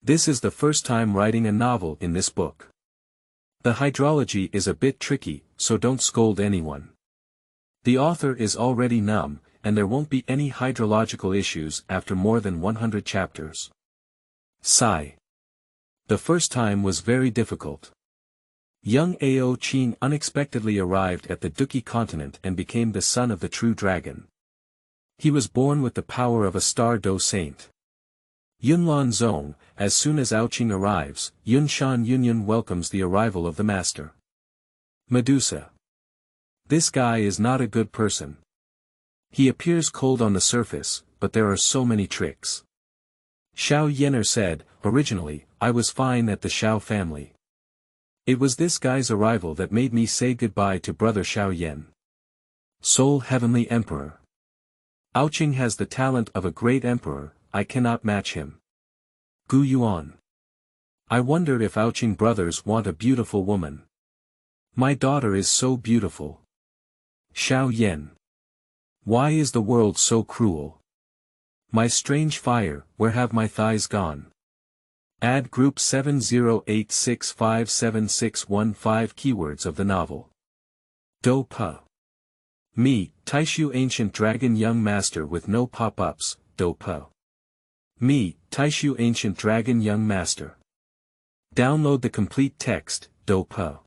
This is the first time writing a novel in this book. The hydrology is a bit tricky, so don't scold anyone. The author is already numb, and there won't be any hydrological issues after more than 100 chapters. Sigh. The first time was very difficult. Young Ao Qing unexpectedly arrived at the Douqi Continent and became the son of the true dragon. He was born with the power of a Star Dou Saint. Yunlan zone, as soon as Ao Qing arrives, Yunshan Yunyan welcomes the arrival of the master. Medusa. This guy is not a good person. He appears cold on the surface, but there are so many tricks. Xiao Yener said, originally, I was fine at the Xiao family. It was this guy's arrival that made me say goodbye to brother Xiao Yan. Soul Heavenly Emperor. Ao Qing has the talent of a great emperor, I cannot match him. Gu Yuan. I wonder if Ao Qing brothers want a beautiful woman. My daughter is so beautiful. Xiao Yan. Why is the world so cruel? My strange fire, where have my thighs gone? Add group 7086576615 keywords of the novel. Do Pa. Me, Taixu Ancient Dragon Young Master with no pop-ups, Do Pa. Me, Taixu Ancient Dragon Young Master. Download the complete text, Do Pa.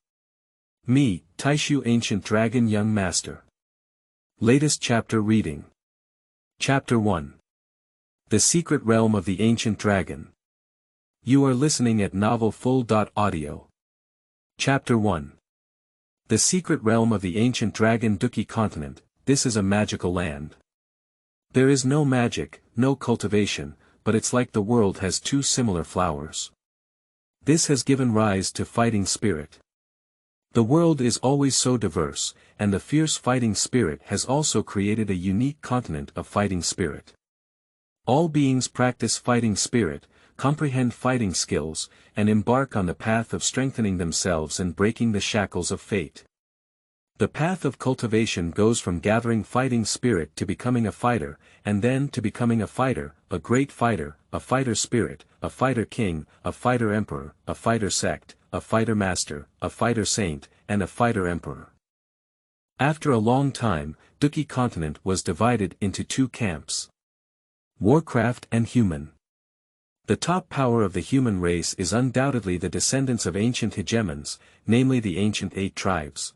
Me, Taixu Ancient Dragon Young Master. Latest chapter reading. Chapter 1. The Secret Realm of the Ancient Dragon. You are listening at novelfull.audio. Chapter 1. The Secret Realm of the Ancient Dragon Douqi Continent, this is a magical land. There is no magic, no cultivation, but it's like the world has two similar flowers. This has given rise to fighting spirit. The world is always so diverse, and the fierce fighting spirit has also created a unique continent of fighting spirit. All beings practice fighting spirit, comprehend fighting skills, and embark on the path of strengthening themselves and breaking the shackles of fate. The path of cultivation goes from gathering fighting spirit to becoming a fighter, and then to becoming a fighter, a great fighter, a fighter spirit, a fighter king, a fighter emperor, a fighter sect, a fighter master, a fighter saint, and a fighter emperor. After a long time, Douqi Continent was divided into two camps. Warcraft and human. The top power of the human race is undoubtedly the descendants of ancient hegemons, namely the ancient 8 tribes.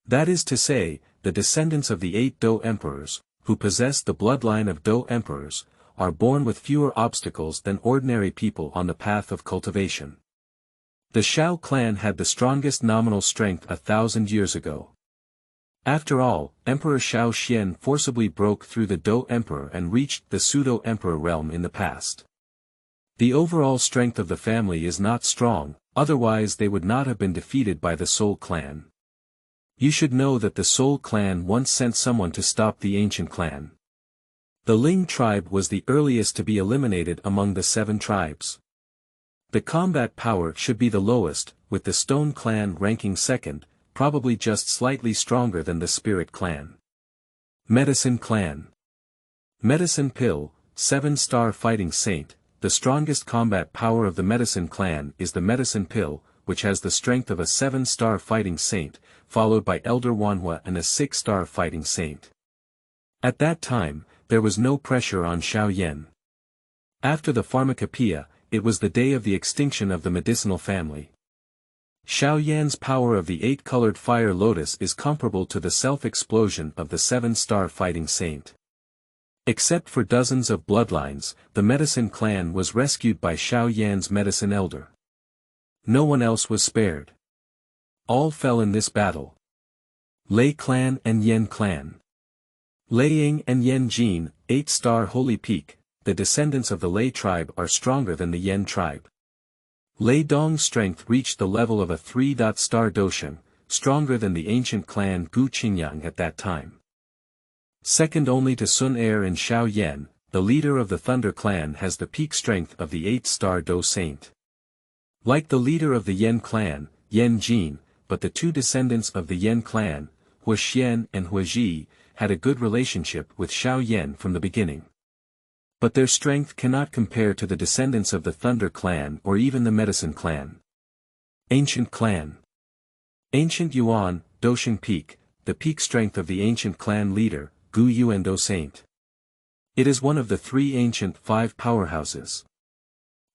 That is to say, the descendants of the 8 Dou emperors, who possess the bloodline of Dou emperors, are born with fewer obstacles than ordinary people on the path of cultivation. The Xiao clan had the strongest nominal strength 1,000 years ago. After all, Emperor Xiao Xian forcibly broke through the Dou emperor and reached the pseudo-emperor realm in the past. The overall strength of the family is not strong, otherwise they would not have been defeated by the Soul clan. You should know that the Soul clan once sent someone to stop the ancient clan. The Ling tribe was the earliest to be eliminated among the 7 tribes. The combat power should be the lowest, with the Stone clan ranking second, probably just slightly stronger than the Spirit clan. Medicine clan. Medicine Pill, 7-star fighting saint. The strongest combat power of the Medicine clan is the Medicine Pill, which has the strength of a 7-star fighting saint, followed by Elder Wanhua and a 6-star fighting saint. At that time, there was no pressure on Xiao Yan. After the pharmacopoeia, it was the day of the extinction of the medicinal family. Xiao Yan's power of the 8-colored fire lotus is comparable to the self-explosion of the 7-star fighting saint. Except for dozens of bloodlines, the Medicine clan was rescued by Xiao Yan's medicine elder. No one else was spared. All fell in this battle. Lei clan and Yen clan. Lei Ying and Yen Jin, 8-star holy peak, the descendants of the Lei tribe are stronger than the Yen tribe. Lei Dong's strength reached the level of a 3-star Dosheng, stronger than the ancient clan Gu Qingyang at that time. Second only to Sun Er and Xiao Yan, the leader of the Thunder clan has the peak strength of the 8-star Dou Saint. Like the leader of the Yen clan, Yen Jin, but the 2 descendants of the Yen clan, Hua Xian and Hua Ji, had a good relationship with Xiao Yan from the beginning. But their strength cannot compare to the descendants of the Thunder Clan or even the Medicine Clan. Ancient Clan. Ancient Yuan, Douqi Peak, the peak strength of the ancient clan leader, Douqi Dou Saint. It is one of the 3 ancient 5 powerhouses.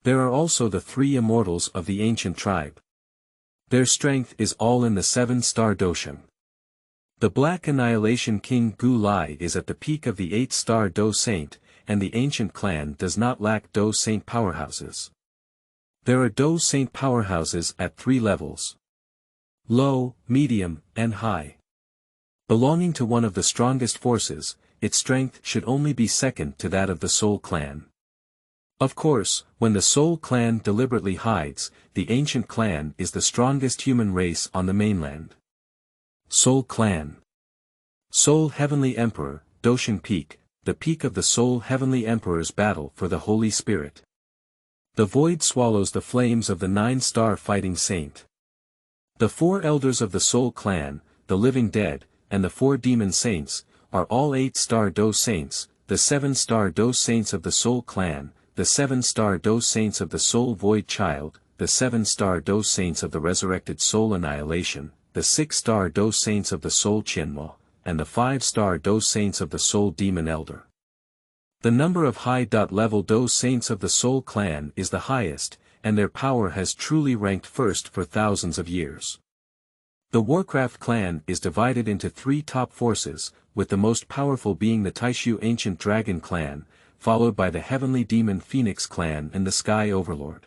There are also the 3 immortals of the ancient tribe. Their strength is all in the 7 Star Dou Saint. The Black Annihilation King Gu Lai is at the peak of the 8 Star Dou Saint, and the ancient clan does not lack Dou Saint powerhouses. There are Dou Saint powerhouses at 3 levels: low, medium, and high. Belonging to one of the strongest forces, its strength should only be second to that of the Soul Clan. Of course, when the Soul Clan deliberately hides, the ancient clan is the strongest human race on the mainland. Soul Clan. Soul Heavenly Emperor, Douqi Peak, the peak of the Soul Heavenly Emperor's battle for the Holy Spirit. The void swallows the flames of the 9-star fighting saint. The 4 elders of the Soul Clan, the living dead, and the 4 demon saints, are all 8-star Dou Saints, the 7-star Dou Saints of the Soul Clan, the 7-star Dou Saints of the Soul Void Child, the 7-star Dou Saints of the Resurrected Soul Annihilation, the 6-star Dou Saints of the Soul Qianmo, and the 5-star Dou Saints of the Soul Demon Elder. The number of high-level Dou Saints of the Soul Clan is the highest, and their power has truly ranked first for thousands of years. The Warcraft clan is divided into 3 top forces, with the most powerful being the Taixu Ancient Dragon clan, followed by the Heavenly Demon Phoenix clan and the Sky Overlord.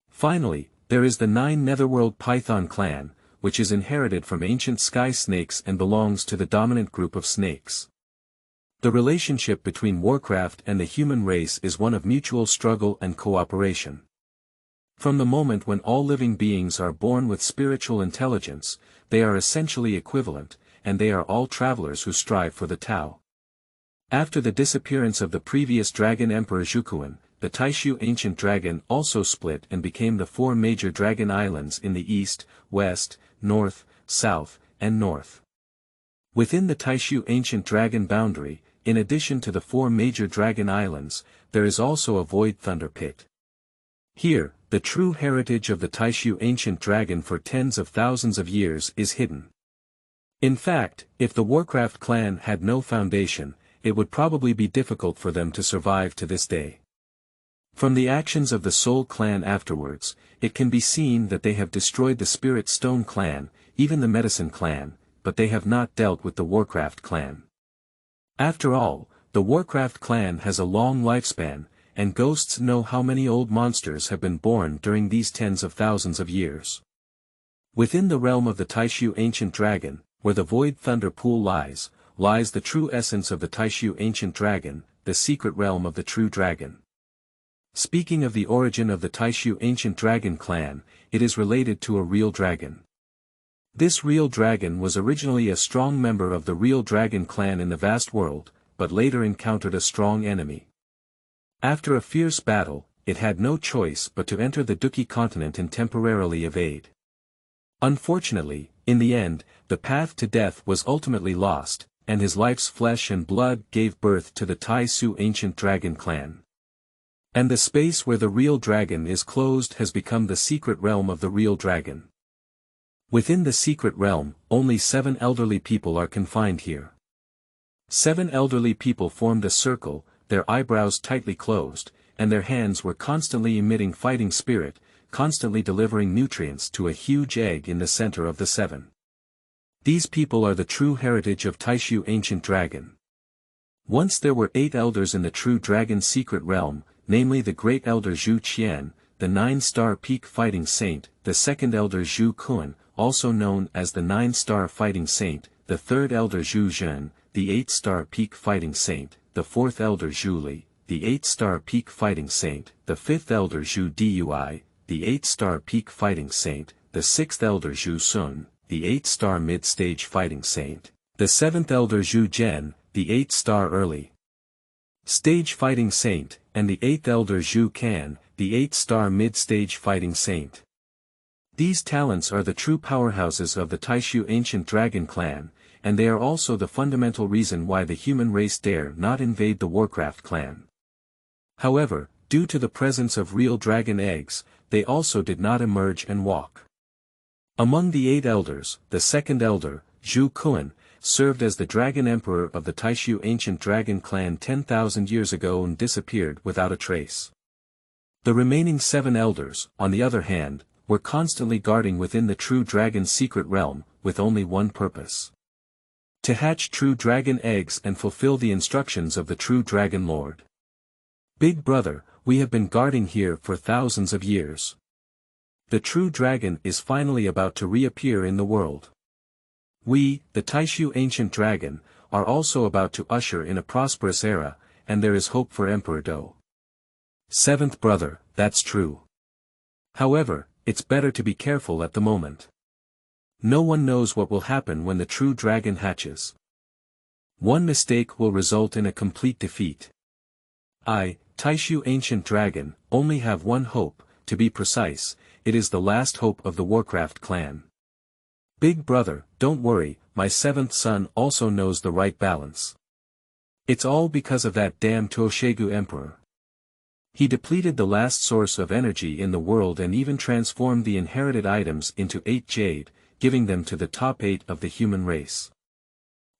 Finally, there is the 9 Netherworld Python clan, which is inherited from ancient sky snakes and belongs to the dominant group of snakes. The relationship between Warcraft and the human race is one of mutual struggle and cooperation. From the moment when all living beings are born with spiritual intelligence, they are essentially equivalent, and they are all travelers who strive for the Tao. After the disappearance of the previous Dragon Emperor Zhuquan, the Taixu Ancient Dragon also split and became the 4 major dragon islands in the east, west, north, south, and north. Within the Taixu Ancient Dragon boundary, in addition to the 4 major dragon islands, there is also a void thunder pit. Here, the true heritage of the Taixu Ancient Dragon for tens of thousands of years is hidden. In fact, if the Warcraft clan had no foundation, it would probably be difficult for them to survive to this day. From the actions of the Soul clan afterwards, it can be seen that they have destroyed the Spirit Stone clan, even the Medicine clan, but they have not dealt with the Warcraft clan. After all, the Warcraft clan has a long lifespan, and ghosts know how many old monsters have been born during these tens of thousands of years. Within the realm of the Taixu Ancient Dragon, where the Void Thunder Pool lies the true essence of the Taixu Ancient Dragon, the secret realm of the true dragon. Speaking of the origin of the Taixu Ancient Dragon clan, it is related to a real dragon. This real dragon was originally a strong member of the real dragon clan in the vast world, but later encountered a strong enemy. After a fierce battle, it had no choice but to enter the Douqi Continent and temporarily evade. Unfortunately, in the end, the path to death was ultimately lost, and his life's flesh and blood gave birth to the Taixu Ancient Dragon clan. And the space where the real dragon is closed has become the secret realm of the real dragon. Within the secret realm, only 7 elderly people are confined here. 7 elderly people formed a circle, their eyebrows tightly closed, and their hands were constantly emitting fighting spirit, constantly delivering nutrients to a huge egg in the center of the 7. These people are the true heritage of Taixu Ancient Dragon. Once there were 8 elders in the true dragon secret realm, namely the great elder Zhu Qian, the 9-star peak fighting saint, the second elder Zhu Kun, also known as the 9-star fighting saint, the third elder Zhu Zhen, the 8-star peak fighting saint, the 4th elder Zhu Li, the 8-star peak fighting saint, the 5th elder Zhu Dui, the 8-star peak fighting saint, the 6th elder Zhu Sun, the 8-star mid-stage fighting saint, the 7th elder Zhu Zhen, the 8-star early stage fighting saint, and the 8th elder Zhu Kan, the 8-star mid-stage fighting saint. These talents are the true powerhouses of the Taixu Ancient Dragon clan, and they are also the fundamental reason why the human race dare not invade the Warcraft clan. However, due to the presence of real dragon eggs, they also did not emerge and walk. Among the 8 elders, the second elder, Zhu Kuan, served as the dragon emperor of the Taixu ancient dragon clan 10,000 years ago and disappeared without a trace. The remaining 7 elders, on the other hand, were constantly guarding within the true dragon's secret realm, with only one purpose: to hatch true dragon eggs and fulfill the instructions of the true dragon lord. Big brother, we have been guarding here for thousands of years. The true dragon is finally about to reappear in the world. We, the Taixu ancient dragon, are also about to usher in a prosperous era, and there is hope for Emperor Dou. 7th brother, that's true. However, it's better to be careful at the moment. No one knows what will happen when the true dragon hatches. One mistake will result in a complete defeat. I, Taixu ancient dragon, only have one hope, to be precise, it is the last hope of the Warcraft clan. Big brother, don't worry, my 7th son also knows the right balance. It's all because of that damn Toshegu emperor. He depleted the last source of energy in the world and even transformed the inherited items into 8 jade, giving them to the top 8 of the human race.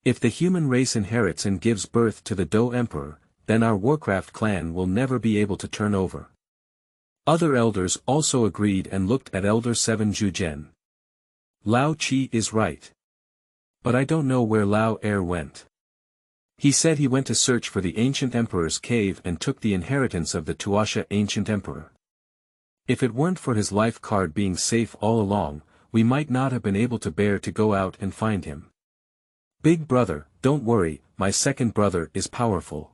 If the human race inherits and gives birth to the Dou emperor, then our Warcraft clan will never be able to turn over. Other elders also agreed and looked at Elder 7 Zhujian. Lao Qi is right. But I don't know where Lao Er went. He said he went to search for the ancient emperor's cave and took the inheritance of the Tuasha ancient emperor. If it weren't for his life card being safe all along, we might not have been able to bear to go out and find him. Big brother, don't worry, my second brother is powerful.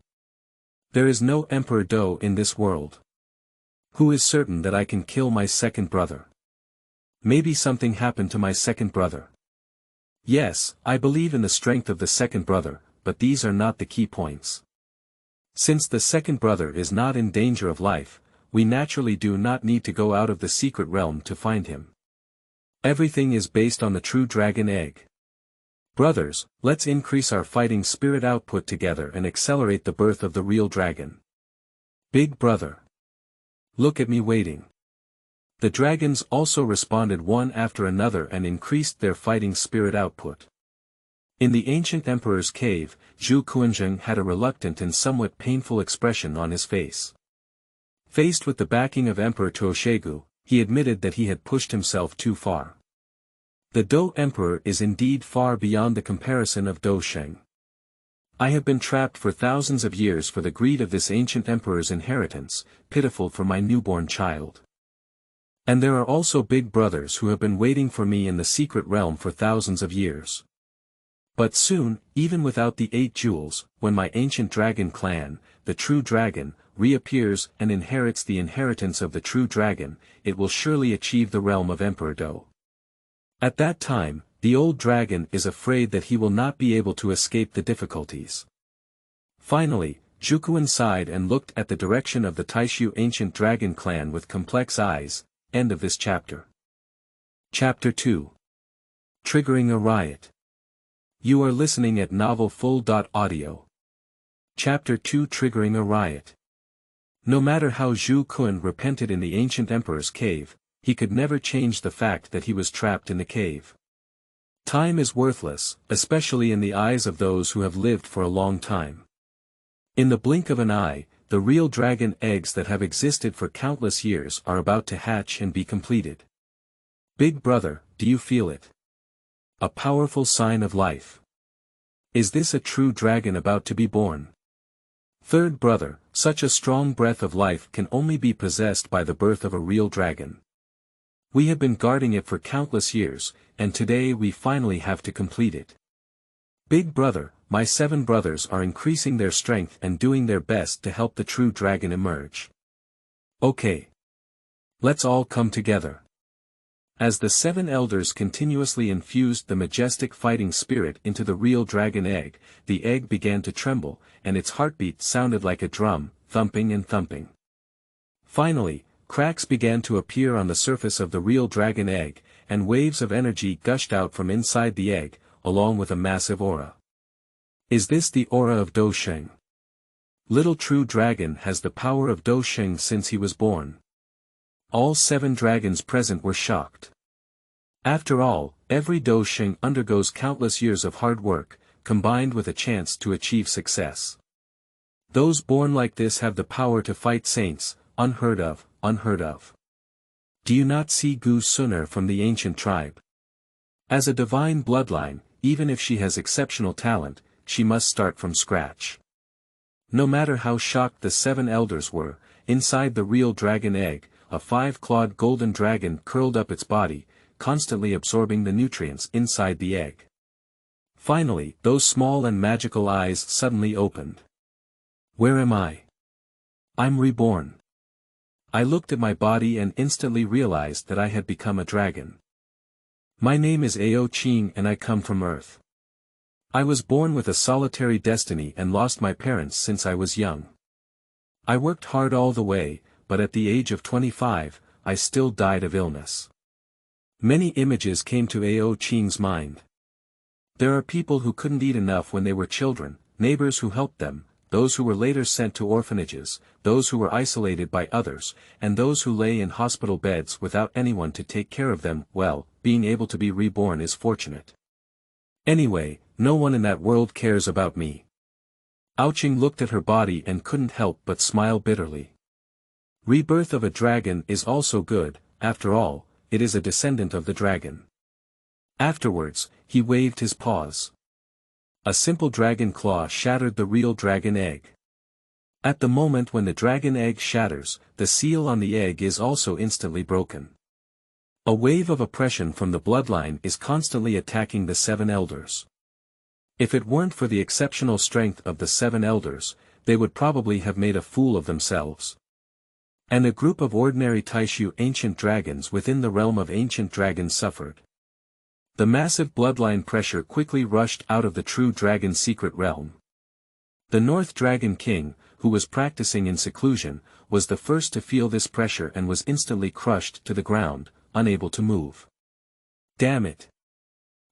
There is no Emperor Dou in this world. Who is certain that I can kill my second brother? Maybe something happened to my second brother. Yes, I believe in the strength of the second brother, but these are not the key points. Since the second brother is not in danger of life, we naturally do not need to go out of the secret realm to find him. Everything is based on the true dragon egg. Brothers, let's increase our fighting spirit output together and accelerate the birth of the real dragon. Big brother. Look at me waiting. The dragons also responded one after another and increased their fighting spirit output. In the ancient emperor's cave, Zhu Kuanzheng had a reluctant and somewhat painful expression on his face. Faced with the backing of Emperor Toshegu, he admitted that he had pushed himself too far. The Dou emperor is indeed far beyond the comparison of Dou Sheng. I have been trapped for thousands of years for the greed of this ancient emperor's inheritance, pitiful for my newborn child. And there are also big brothers who have been waiting for me in the secret realm for thousands of years. But soon, even without the 8 jewels, when my ancient dragon clan, the true dragon, reappears and inherits the inheritance of the true dragon, it will surely achieve the realm of Emperor Dou. At that time, the old dragon is afraid that he will not be able to escape the difficulties. Finally, Zhukuan sighed and looked at the direction of the Taixu ancient dragon clan with complex eyes. End of this chapter. Chapter 2. Triggering a riot. You are listening at novelfull.audio. Chapter 2 Triggering a riot. No matter how Zhu Kun repented in the ancient emperor's cave, he could never change the fact that he was trapped in the cave. Time is worthless, especially in the eyes of those who have lived for a long time. In the blink of an eye, the real dragon eggs that have existed for countless years are about to hatch and be completed. Big brother, do you feel it? A powerful sign of life. Is this a true dragon about to be born? Third brother, such a strong breath of life can only be possessed by the birth of a real dragon. We have been guarding it for countless years, and today we finally have to complete it. Big brother, my 7 brothers are increasing their strength and doing their best to help the true dragon emerge. Okay. Let's all come together. As the 7 elders continuously infused the majestic fighting spirit into the real dragon egg, the egg began to tremble, and its heartbeat sounded like a drum, thumping and thumping. Finally, cracks began to appear on the surface of the real dragon egg, and waves of energy gushed out from inside the egg, along with a massive aura. Is this the aura of Dou Sheng? Little true dragon has the power of Dou Qing since he was born. All 7 dragons present were shocked. After all, every Dou Qing undergoes countless years of hard work, combined with a chance to achieve success. Those born like this have the power to fight saints, unheard of, unheard of. Do you not see Gu Suner from the ancient tribe? As a divine bloodline, even if she has exceptional talent, she must start from scratch. No matter how shocked the 7 elders were, inside the real dragon egg, a 5-clawed golden dragon curled up its body, constantly absorbing the nutrients inside the egg. Finally, those small and magical eyes suddenly opened. Where am I? I'm reborn. I looked at my body and instantly realized that I had become a dragon. My name is Ao Qing and I come from Earth. I was born with a solitary destiny and lost my parents since I was young. I worked hard all the way, but at the age of 25, I still died of illness. Many images came to Ao Qing's mind. There are people who couldn't eat enough when they were children, neighbors who helped them, those who were later sent to orphanages, those who were isolated by others, and those who lay in hospital beds without anyone to take care of them. Well, being able to be reborn is fortunate. Anyway, no one in that world cares about me. Ao Qing looked at her body and couldn't help but smile bitterly. Rebirth of a dragon is also good, after all, it is a descendant of the dragon. Afterwards, he waved his paws. A simple dragon claw shattered the real dragon egg. At the moment when the dragon egg shatters, the seal on the egg is also instantly broken. A wave of oppression from the bloodline is constantly attacking the 7 elders. If it weren't for the exceptional strength of the 7 elders, they would probably have made a fool of themselves. And a group of ordinary Taixu ancient dragons within the realm of ancient dragons suffered. The massive bloodline pressure quickly rushed out of the true dragon's secret realm. The North Dragon King, who was practicing in seclusion, was the first to feel this pressure and was instantly crushed to the ground, unable to move. Damn it!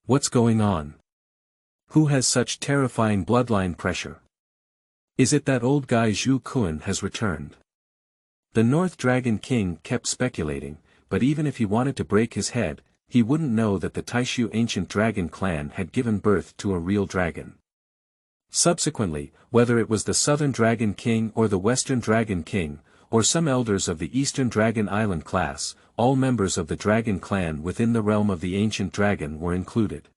What's going on? Who has such terrifying bloodline pressure? Is it that old guy Zhu Kuan has returned? The North Dragon King kept speculating, but even if he wanted to break his head, he wouldn't know that the Taixu ancient dragon clan had given birth to a real dragon. Subsequently, whether it was the Southern Dragon King or the Western Dragon King, or some elders of the Eastern Dragon Island class, all members of the dragon clan within the realm of the ancient dragon were included.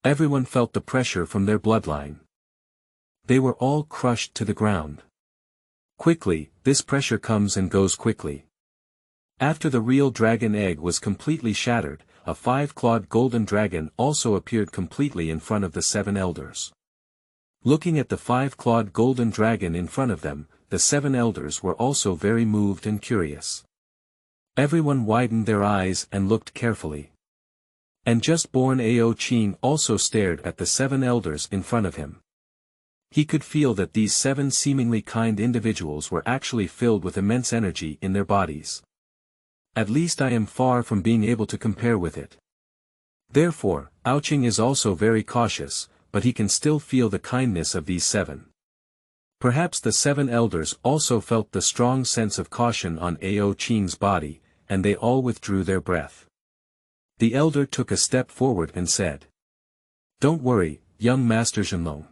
Everyone felt the pressure from their bloodline. They were all crushed to the ground. Quickly, this pressure comes and goes quickly. After the real dragon egg was completely shattered, a 5-clawed golden dragon also appeared completely in front of the 7 elders. Looking at the 5-clawed golden dragon in front of them, the 7 elders were also very moved and curious. Everyone widened their eyes and looked carefully. And just born Ao Qing also stared at the 7 elders in front of him. He could feel that these 7 seemingly kind individuals were actually filled with immense energy in their bodies. At least I am far from being able to compare with it. Therefore, Ao Qing is also very cautious, but he can still feel the kindness of these 7. Perhaps the 7 elders also felt the strong sense of caution on Ao Qing's body, and they all withdrew their breath. The elder took a step forward and said, "Don't worry, young Master Yunlan.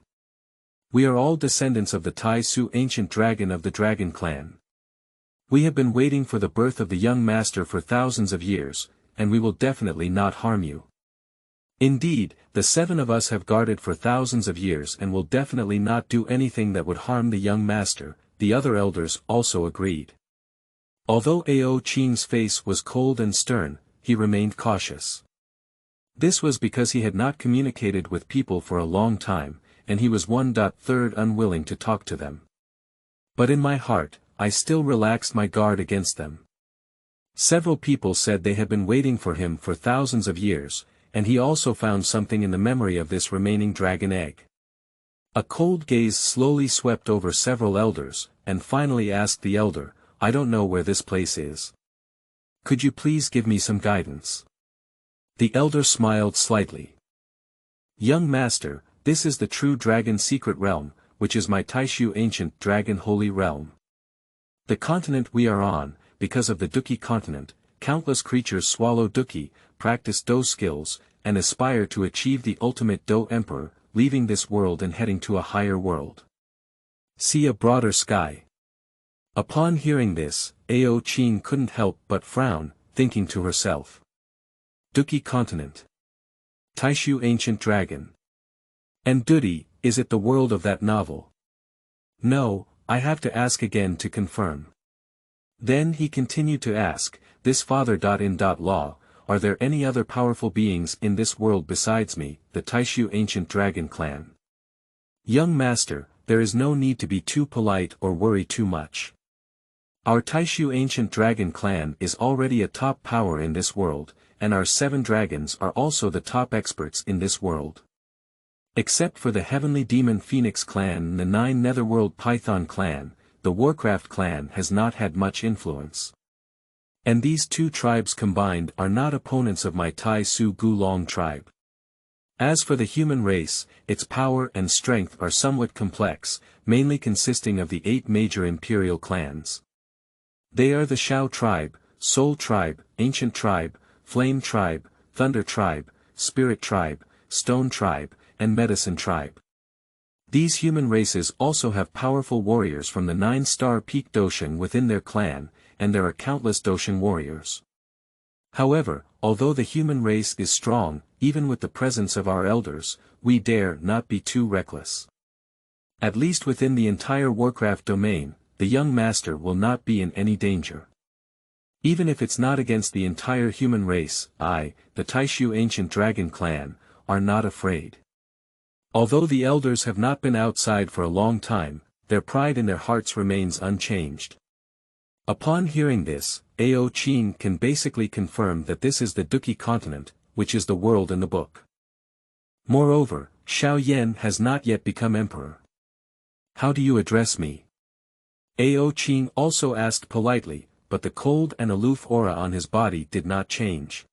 We are all descendants of the Taixu ancient dragon of the dragon clan. We have been waiting for the birth of the young master for thousands of years, and we will definitely not harm you. Indeed, the 7 of us have guarded for thousands of years and will definitely not do anything that would harm the young master," the other elders also agreed. Although Ao Qing's face was cold and stern, he remained cautious. This was because he had not communicated with people for a long time, and he was 1/3 unwilling to talk to them. But in my heart, I still relaxed my guard against them. Several people said they had been waiting for him for thousands of years, and he also found something in the memory of this remaining dragon egg. A cold gaze slowly swept over several elders, and finally asked the elder, "I don't know where this place is. Could you please give me some guidance?" The elder smiled slightly. "Young master, this is the true dragon's secret realm, which is my Taixu ancient dragon holy realm. The continent we are on, because of the Douqi Continent, countless creatures swallow Douqi, practice Dou skills, and aspire to achieve the ultimate Dou Emperor, leaving this world and heading to a higher world. See a broader sky. Upon hearing this, Ao Qing couldn't help but frown, thinking to herself. Douqi Continent. Taixu ancient dragon. And Douqi, is it the world of that novel? No, I have to ask again to confirm. Then he continued to ask, this father.in.law, are there any other powerful beings in this world besides me, the Taixu ancient dragon clan? Young master, there is no need to be too polite or worry too much. Our Taixu ancient dragon clan is already a top power in this world, and our 7 dragons are also the top experts in this world. Except for the heavenly demon Phoenix clan and the 9 netherworld python clan, the Warcraft clan has not had much influence. And these 2 tribes combined are not opponents of my Tai Su Gulong tribe. As for the human race, its power and strength are somewhat complex, mainly consisting of the 8 major imperial clans. They are the Shao tribe, Soul tribe, Ancient tribe, Flame tribe, Thunder tribe, Spirit tribe, Stone tribe, and Medicine tribe. These human races also have powerful warriors from the 9-star peak Dousheng within their clan, and there are countless Dousheng warriors. However, although the human race is strong, even with the presence of our elders, we dare not be too reckless. At least within the entire Warcraft domain, the young master will not be in any danger. Even if it's not against the entire human race, I, the Taixu ancient dragon clan, are not afraid. Although the elders have not been outside for a long time, their pride in their hearts remains unchanged. Upon hearing this, Ao Qing can basically confirm that this is the Douqi Continent, which is the world in the book. Moreover, Xiao Yan has not yet become emperor. How do you address me? Ao Qing also asked politely, but the cold and aloof aura on his body did not change.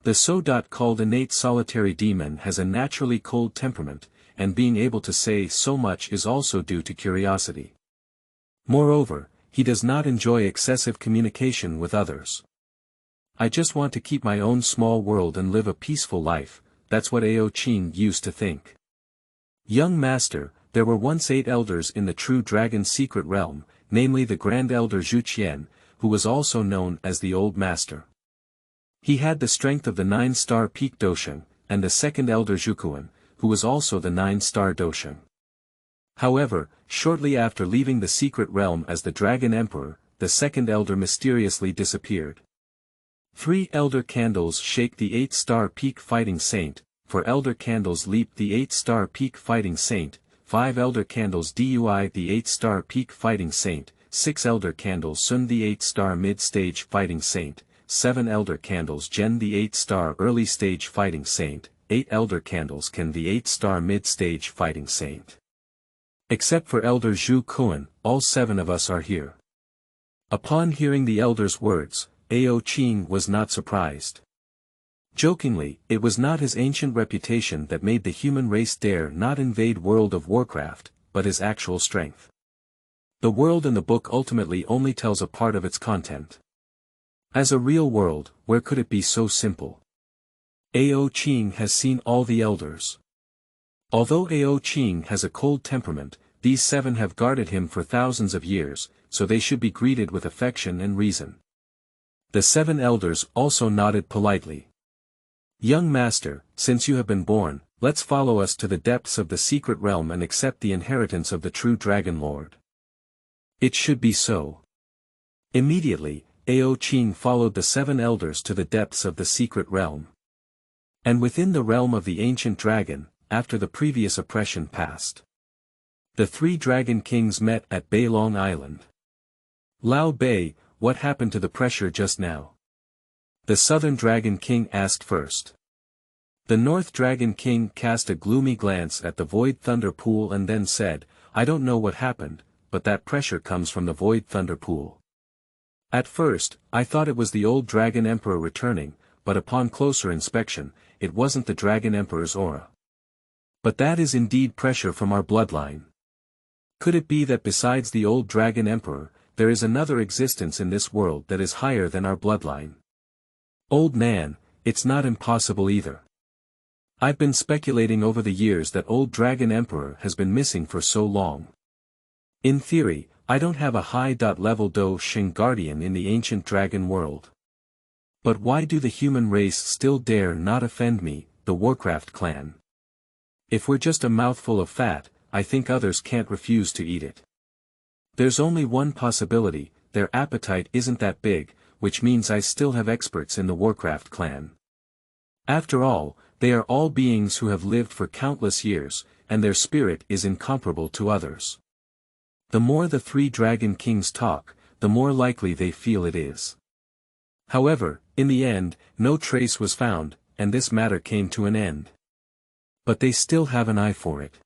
The so-called innate solitary demon has a naturally cold temperament, and being able to say so much is also due to curiosity. Moreover, he does not enjoy excessive communication with others. I just want to keep my own small world and live a peaceful life, that's what Ao Qing used to think. Young master, there were once 8 elders in the true dragon's secret realm, namely the Grand Elder Zhu Qian, who was also known as the Old Master. He had the strength of the 9-star peak Dousheng, and the second elder Zhuquan, who was also the 9-star Dousheng. However, shortly after leaving the secret realm as the Dragon Emperor, the second elder mysteriously disappeared. 3 elder candles shake the 8-star peak fighting saint, 4 elder candles leap the 8-star peak fighting saint, 5 elder candles DUI the 8-star peak fighting saint, 6 elder candles Sun the 8-star mid-stage fighting saint, 7 elder candles Gen the 8-star early stage fighting saint, 8 elder candles Can the 8-star mid-stage fighting saint. Except for Elder Zhu Kuan, all 7 of us are here. Upon hearing the elder's words, Ao Qing was not surprised. Jokingly, it was not his ancient reputation that made the human race dare not invade World of Warcraft, but his actual strength. The world in the book ultimately only tells a part of its content. As a real world, where could it be so simple? Ao Qing has seen all the elders. Although Ao Qing has a cold temperament, these 7 have guarded him for thousands of years, so they should be greeted with affection and reason. The 7 elders also nodded politely. Young master, since you have been born, let's follow us to the depths of the secret realm and accept the inheritance of the true Dragon Lord. It should be so. Immediately, Ao Qing followed the 7 elders to the depths of the secret realm. And within the realm of the ancient dragon, after the previous oppression passed, the 3 dragon kings met at Beilong Island. Lao Bei, what happened to the pressure just now? The southern dragon king asked first. The north dragon king cast a gloomy glance at the void thunder pool and then said, I don't know what happened, but that pressure comes from the void thunder pool. At first, I thought it was the old Dragon Emperor returning, but upon closer inspection, it wasn't the Dragon Emperor's aura. But that is indeed pressure from our bloodline. Could it be that besides the old Dragon Emperor, there is another existence in this world that is higher than our bloodline? Old man, it's not impossible either. I've been speculating over the years that old Dragon Emperor has been missing for so long. In theory, I don't have a high-level Dou Saint guardian in the ancient dragon world. But why do the human race still dare not offend me, the Warcraft clan? If we're just a mouthful of fat, I think others can't refuse to eat it. There's only one possibility, their appetite isn't that big, which means I still have experts in the Warcraft clan. After all, they are all beings who have lived for countless years, and their spirit is incomparable to others. The more the three Dragon Kings talk, the more likely they feel it is. However, in the end, no trace was found, and this matter came to an end. But they still have an eye for it.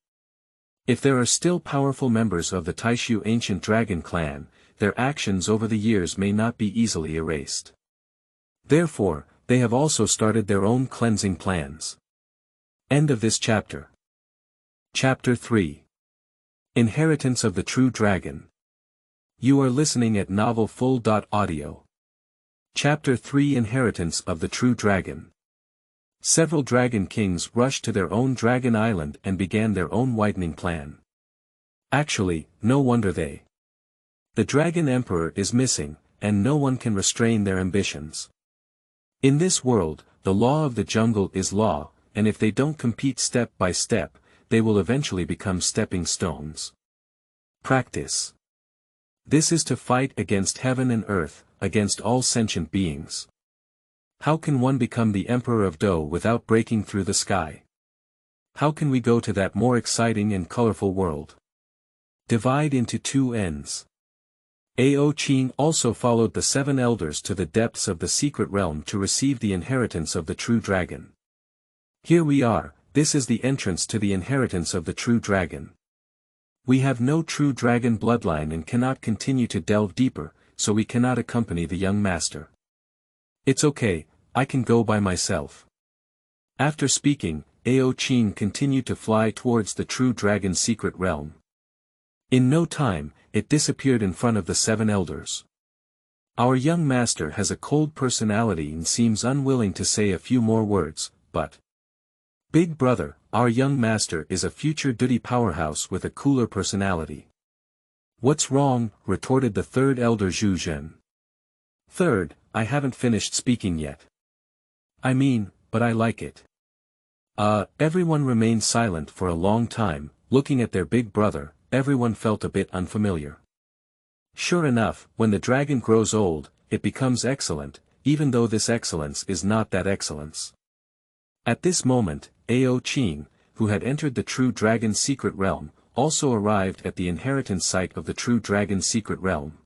If there are still powerful members of the Taixu ancient dragon clan, their actions over the years may not be easily erased. Therefore, they have also started their own cleansing plans. End of this chapter. Chapter 3. Inheritance of the True Dragon. You are listening at novelfull.audio. Chapter 3 Inheritance of the True Dragon. Several Dragon Kings rushed to their own Dragon Island and began their own whitening plan. Actually, no wonder they. The Dragon Emperor is missing, and no one can restrain their ambitions. In this world, the law of the jungle is law, and if they don't compete step by step, they will eventually become stepping stones. Practice. This is to fight against heaven and earth, against all sentient beings. How can one become the Emperor of Dou without breaking through the sky? How can we go to that more exciting and colorful world? Divide into two ends. Ao Qing also followed the seven elders to the depths of the secret realm to receive the inheritance of the true dragon. Here we are, this is the entrance to the inheritance of the true dragon. We have no true dragon bloodline and cannot continue to delve deeper, so we cannot accompany the young master. It's okay, I can go by myself. After speaking, Ao Qing continued to fly towards the true dragon's secret realm. In no time, it disappeared in front of the seven elders. Our young master has a cold personality and seems unwilling to say a few more words, but Big brother, our young master is a future Douqi powerhouse with a cooler personality. What's wrong? Retorted the third elder Zhu Zhen. Third, I haven't finished speaking yet. I mean, but I like it. Everyone remained silent for a long time, looking at their big brother. Everyone felt a bit unfamiliar. Sure enough, when the dragon grows old, it becomes excellent, even though this excellence is not that excellence. At this moment, Ao Qing, who had entered the true dragon's secret realm, also arrived at the inheritance site of the true dragon's secret realm.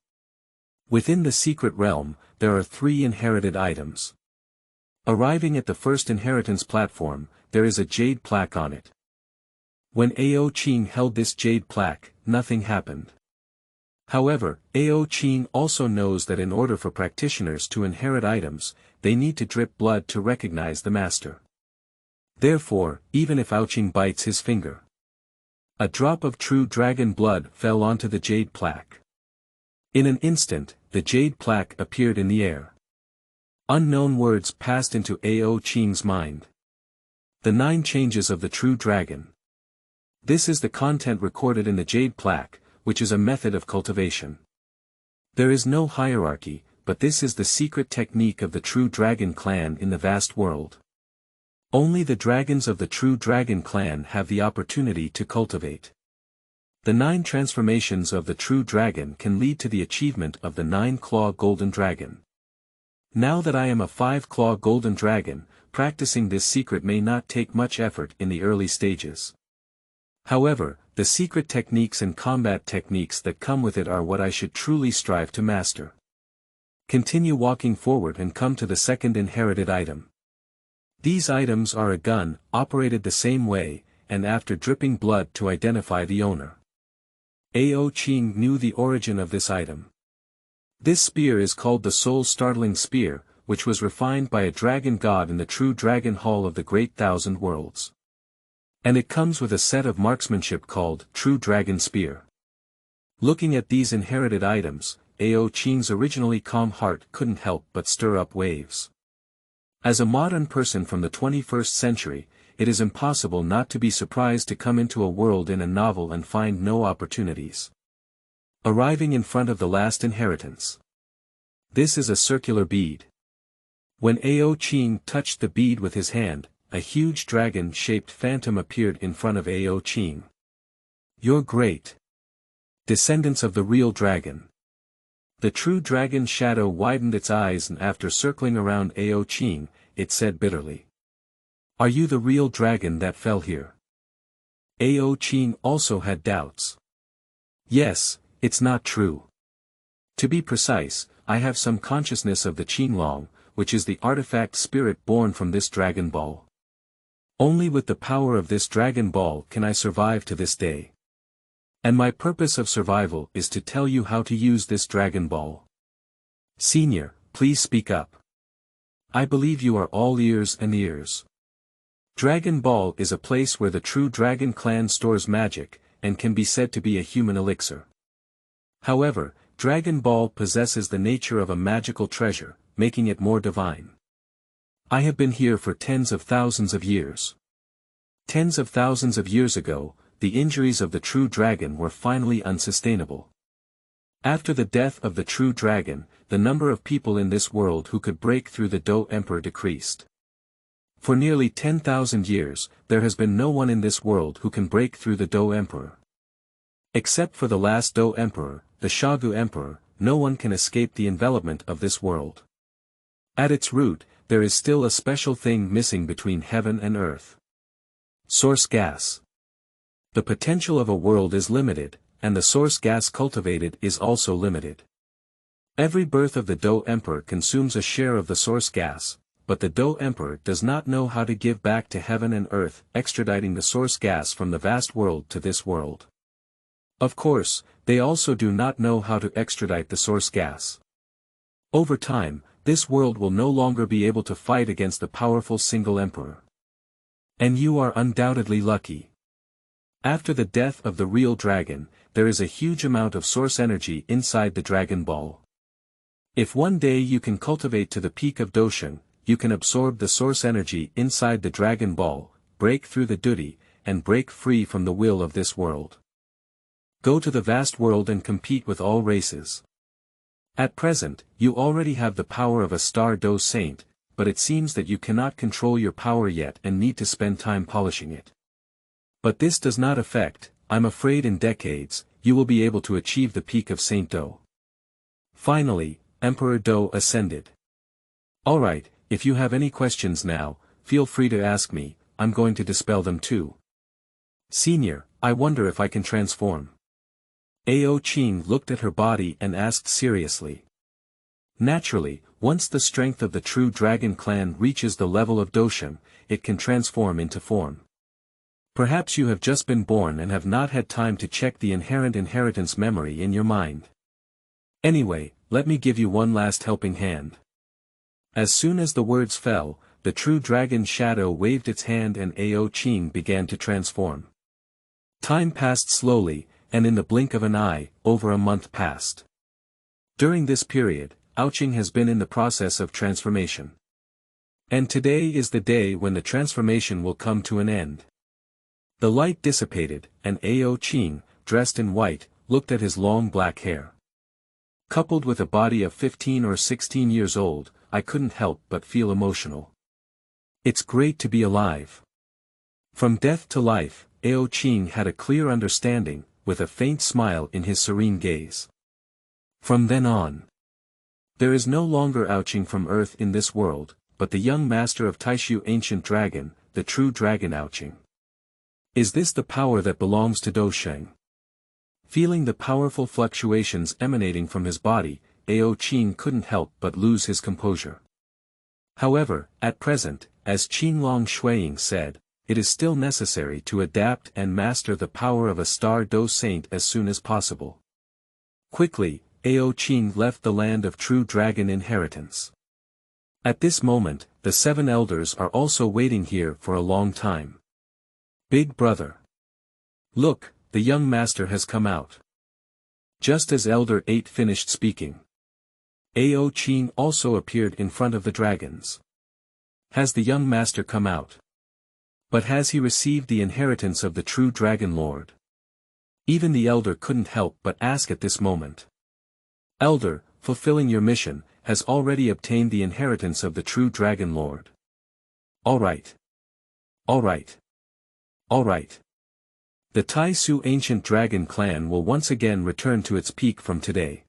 Within the secret realm, there are 3 inherited items. Arriving at the first inheritance platform, there is a jade plaque on it. When Ao Qing held this jade plaque, nothing happened. However, Ao Qing also knows that in order for practitioners to inherit items, they need to drip blood to recognize the master. Therefore, even if Ao Qing bites his finger, a drop of true dragon blood fell onto the jade plaque. In an instant, the jade plaque appeared in the air. Unknown words passed into Ao Qing's mind. The 9 changes of the true dragon. This is the content recorded in the jade plaque, which is a method of cultivation. There is no hierarchy, but this is the secret technique of the true dragon clan in the vast world. Only the dragons of the true dragon clan have the opportunity to cultivate. The 9 transformations of the true dragon can lead to the achievement of the 9-claw golden dragon. Now that I am a 5-claw golden dragon, practicing this secret may not take much effort in the early stages. However, the secret techniques and combat techniques that come with it are what I should truly strive to master. Continue walking forward and come to the second inherited item. These items are a gun, operated the same way, and after dripping blood to identify the owner. Ao Qing knew the origin of this item. This spear is called the soul-startling spear, which was refined by a dragon god in the true dragon hall of the Great Thousand Worlds. And it comes with a set of marksmanship called True Dragon Spear. Looking at these inherited items, Ao Qing's originally calm heart couldn't help but stir up waves. As a modern person from the 21st century, it is impossible not to be surprised to come into a world in a novel and find no opportunities. Arriving in front of the last inheritance. This is a circular bead. When Ao Qing touched the bead with his hand, a huge dragon-shaped phantom appeared in front of Ao Qing. You're great. Descendants of the real dragon. The true dragon shadow widened its eyes and after circling around Ao Qing, it said bitterly. Are you the real dragon that fell here? Ao Qing also had doubts. Yes, it's not true. To be precise, I have some consciousness of the Qinglong, which is the artifact spirit born from this Dragon Ball. Only with the power of this Dragon Ball can I survive to this day. And my purpose of survival is to tell you how to use this Dragon Ball. Senior, please speak up. I believe you are all ears and ears. Dragon Ball is a place where the true Dragon Clan stores magic, and can be said to be a human elixir. However, Dragon Ball possesses the nature of a magical treasure, making it more divine. I have been here for tens of thousands of years. Tens of thousands of years ago, the injuries of the true dragon were finally unsustainable. After the death of the true dragon, the number of people in this world who could break through the Dou Emperor decreased. For nearly 10,000 years, there has been no one in this world who can break through the Dou Emperor. Except for the last Dou Emperor, the Shagu Emperor, no one can escape the envelopment of this world. At its root, there is still a special thing missing between heaven and earth. Source gas. The potential of a world is limited, and the source gas cultivated is also limited. Every birth of the Dou Emperor consumes a share of the source gas, but the Dou Emperor does not know how to give back to heaven and earth, extraditing the source gas from the vast world to this world. Of course, they also do not know how to extradite the source gas. Over time, this world will no longer be able to fight against the powerful single emperor. And you are undoubtedly lucky. After the death of the real dragon, there is a huge amount of source energy inside the Dragon Ball. If one day you can cultivate to the peak of Dousheng, you can absorb the source energy inside the Dragon Ball, break through the duty, and break free from the will of this world. Go to the vast world and compete with all races. At present, you already have the power of a Star Dou Saint, but it seems that you cannot control your power yet and need to spend time polishing it. But this does not affect, I'm afraid in decades, you will be able to achieve the peak of Saint Dou. Finally, Emperor Dou ascended. Alright, if you have any questions now, feel free to ask me, I'm going to dispel them too. Senior, I wonder if I can transform. Ao Qing looked at her body and asked seriously. Naturally, once the strength of the true Dragon Clan reaches the level of Dousheng, it can transform into form. Perhaps you have just been born and have not had time to check the inherent inheritance memory in your mind. Anyway, let me give you one last helping hand. As soon as the words fell, the true dragon shadow waved its hand and Ao Qing began to transform. Time passed slowly, and in the blink of an eye, over a month passed. During this period, Ao Qing has been in the process of transformation. And today is the day when the transformation will come to an end. The light dissipated, and Ao Qing, dressed in white, looked at his long black hair. Coupled with a body of 15 or 16 years old, I couldn't help but feel emotional. It's great to be alive. From death to life, Ao Qing had a clear understanding, with a faint smile in his serene gaze. From then on, there is no longer Ao Qing from Earth in this world, but the young master of Taixu ancient dragon, the true dragon Ao Qing. Is this the power that belongs to Dousheng? Feeling the powerful fluctuations emanating from his body, Ao Qing couldn't help but lose his composure. However, at present, as Qinglong Shuiying said, it is still necessary to adapt and master the power of a Star Dou Saint as soon as possible. Quickly, Ao Qing left the land of true dragon inheritance. At this moment, the 7 elders are also waiting here for a long time. Big brother. Look, the young master has come out. Just as Elder 8 finished speaking, Ao Qing also appeared in front of the dragons. Has the young master come out? But has he received the inheritance of the true Dragon Lord? Even the elder couldn't help but ask at this moment. Elder, fulfilling your mission, has already obtained the inheritance of the true Dragon Lord. Alright. Alright. Alright. The Taixu ancient dragon clan will once again return to its peak from today.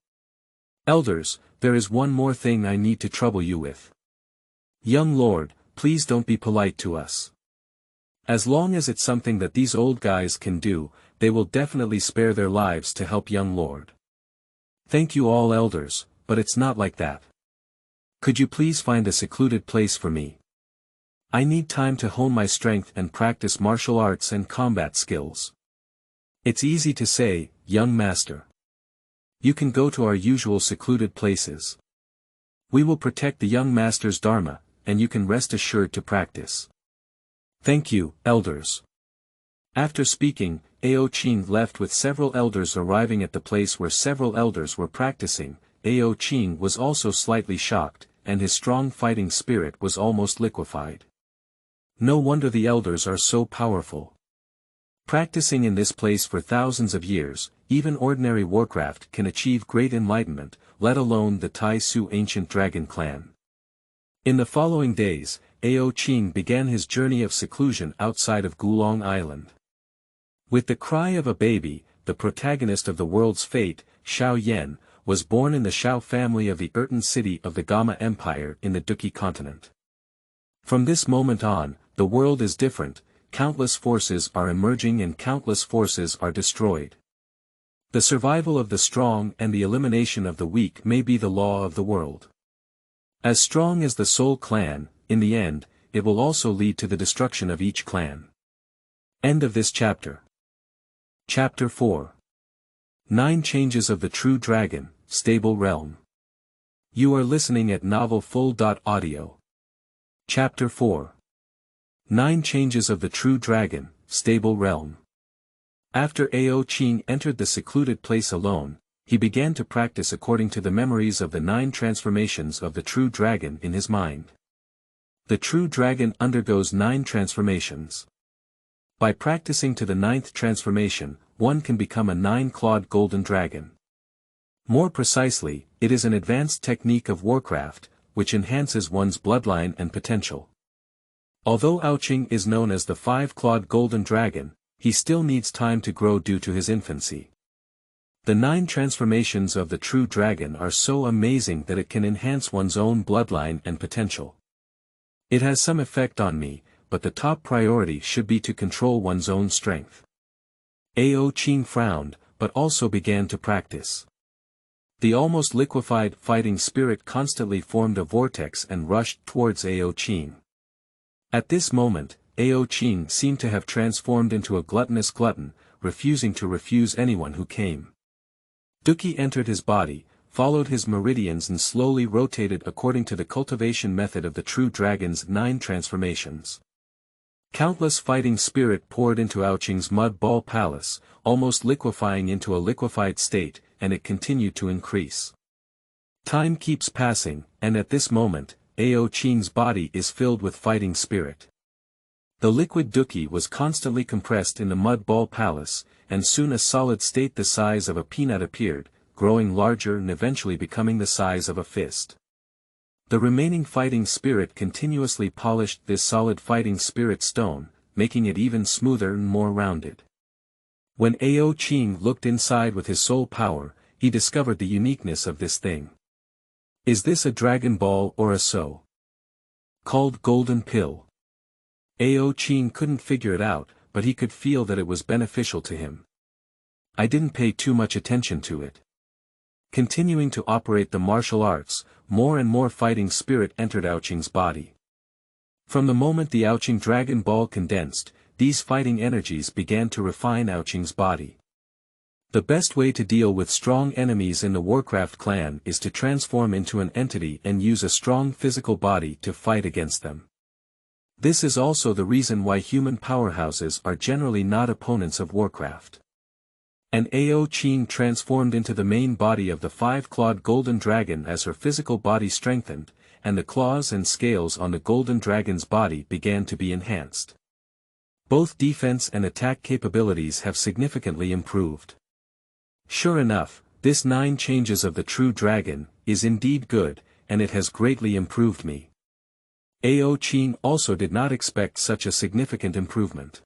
Elders, there is one more thing I need to trouble you with. Young lord, please don't be polite to us. As long as it's something that these old guys can do, they will definitely spare their lives to help young lord. Thank you all elders, but it's not like that. Could you please find a secluded place for me? I need time to hone my strength and practice martial arts and combat skills. It's easy to say, young master. You can go to our usual secluded places. We will protect the young master's dharma, and you can rest assured to practice. Thank you, elders. After speaking, Ao Qing left with several elders arriving at the place where several elders were practicing. Ao Qing was also slightly shocked, and his strong fighting spirit was almost liquefied. No wonder the elders are so powerful. Practicing in this place for thousands of years, even ordinary warcraft can achieve great enlightenment, let alone the Taixu ancient dragon clan. In the following days, Ao Qing began his journey of seclusion outside of Gulong Island. With the cry of a baby, the protagonist of the world's fate, Xiao Yan, was born in the Xiao family of the Ertan city of the Gama Empire in the Douqi Continent. From this moment on, the world is different, countless forces are emerging and countless forces are destroyed. The survival of the strong and the elimination of the weak may be the law of the world. As strong as the Soul clan, in the end, it will also lead to the destruction of each clan. End of this chapter. Chapter 4. 9 Changes of the True Dragon, Stable Realm. You are listening at novelfull.audio. Chapter 4. 9 Changes of the True Dragon, Stable Realm. After Ao Qing entered the secluded place alone, he began to practice according to the memories of the 9 transformations of the true dragon in his mind. The true dragon undergoes 9 transformations. By practicing to the 9th transformation, one can become a 9-clawed golden dragon. More precisely, it is an advanced technique of warcraft, which enhances one's bloodline and potential. Although Ao Qing is known as the 5-clawed golden dragon, he still needs time to grow due to his infancy. The 9 transformations of the true dragon are so amazing that it can enhance one's own bloodline and potential. It has some effect on me, but the top priority should be to control one's own strength. Ao Qing frowned, but also began to practice. The almost liquefied fighting spirit constantly formed a vortex and rushed towards Ao Qing. At this moment, Ao Qing seemed to have transformed into a gluttonous glutton, refusing to refuse anyone who came. Douqi entered his body, followed his meridians and slowly rotated according to the cultivation method of the true dragon's 9 transformations. Countless fighting spirit poured into Ao Qing's mud ball palace, almost liquefying into a liquefied state, and it continued to increase. Time keeps passing, and at this moment, Ao Qing's body is filled with fighting spirit. The liquid Douqi was constantly compressed in the mud ball palace, and soon a solid state the size of a peanut appeared, growing larger and eventually becoming the size of a fist. The remaining fighting spirit continuously polished this solid fighting spirit stone, making it even smoother and more rounded. When Ao Qing looked inside with his soul power, he discovered the uniqueness of this thing. Is this a dragon ball or a so-called golden pill? Ao Qing couldn't figure it out, but he could feel that it was beneficial to him. I didn't pay too much attention to it. Continuing to operate the martial arts, more and more fighting spirit entered Ao Qing's body. From the moment the Ao Qing dragon ball condensed, these fighting energies began to refine Ao Qing's body. The best way to deal with strong enemies in the Warcraft clan is to transform into an entity and use a strong physical body to fight against them. This is also the reason why human powerhouses are generally not opponents of Warcraft. And Ao Qing transformed into the main body of the five-clawed golden dragon as her physical body strengthened, and the claws and scales on the golden dragon's body began to be enhanced. Both defense and attack capabilities have significantly improved. Sure enough, this 9 changes of the true dragon is indeed good, and it has greatly improved me. Ao Qing also did not expect such a significant improvement.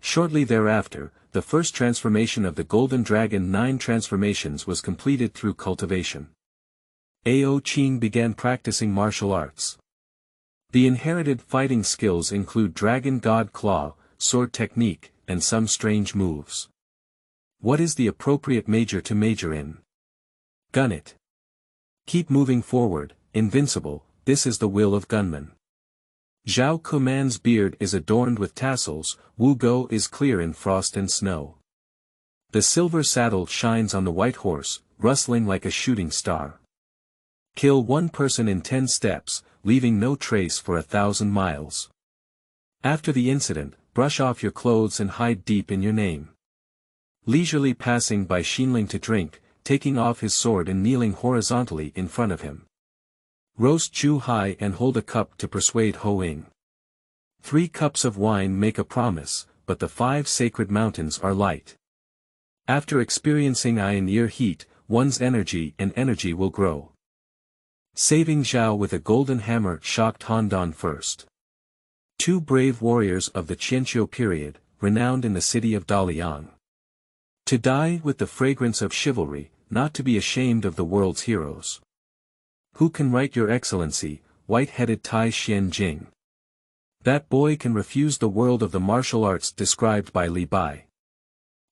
Shortly thereafter, the first transformation of the golden dragon 9 transformations was completed through cultivation. Ao Qing began practicing martial arts. The inherited fighting skills include Dragon God Claw, sword technique, and some strange moves. What is the appropriate major to major in? Gun it. Keep moving forward, invincible, this is the will of gunmen. Zhao Kuman's beard is adorned with tassels, Wu Go is clear in frost and snow. The silver saddle shines on the white horse, rustling like a shooting star. Kill 1 person in 10 steps, leaving no trace for 1,000 miles. After the incident, brush off your clothes and hide deep in your name. Leisurely passing by Xinling to drink, taking off his sword and kneeling horizontally in front of him. Roast Chu Hai and hold a cup to persuade Ho Ying. 3 cups of wine make a promise, but the 5 sacred mountains are light. After experiencing eye and ear heat, one's energy will grow. Saving Zhao with a golden hammer shocked Han Dan first. 2 brave warriors of the Qianqiu period, renowned in the city of Daliang. To die with the fragrance of chivalry, not to be ashamed of the world's heroes. Who can write your excellency, white-headed Tai Xian Jing? That boy can refuse the world of the martial arts described by Li Bai.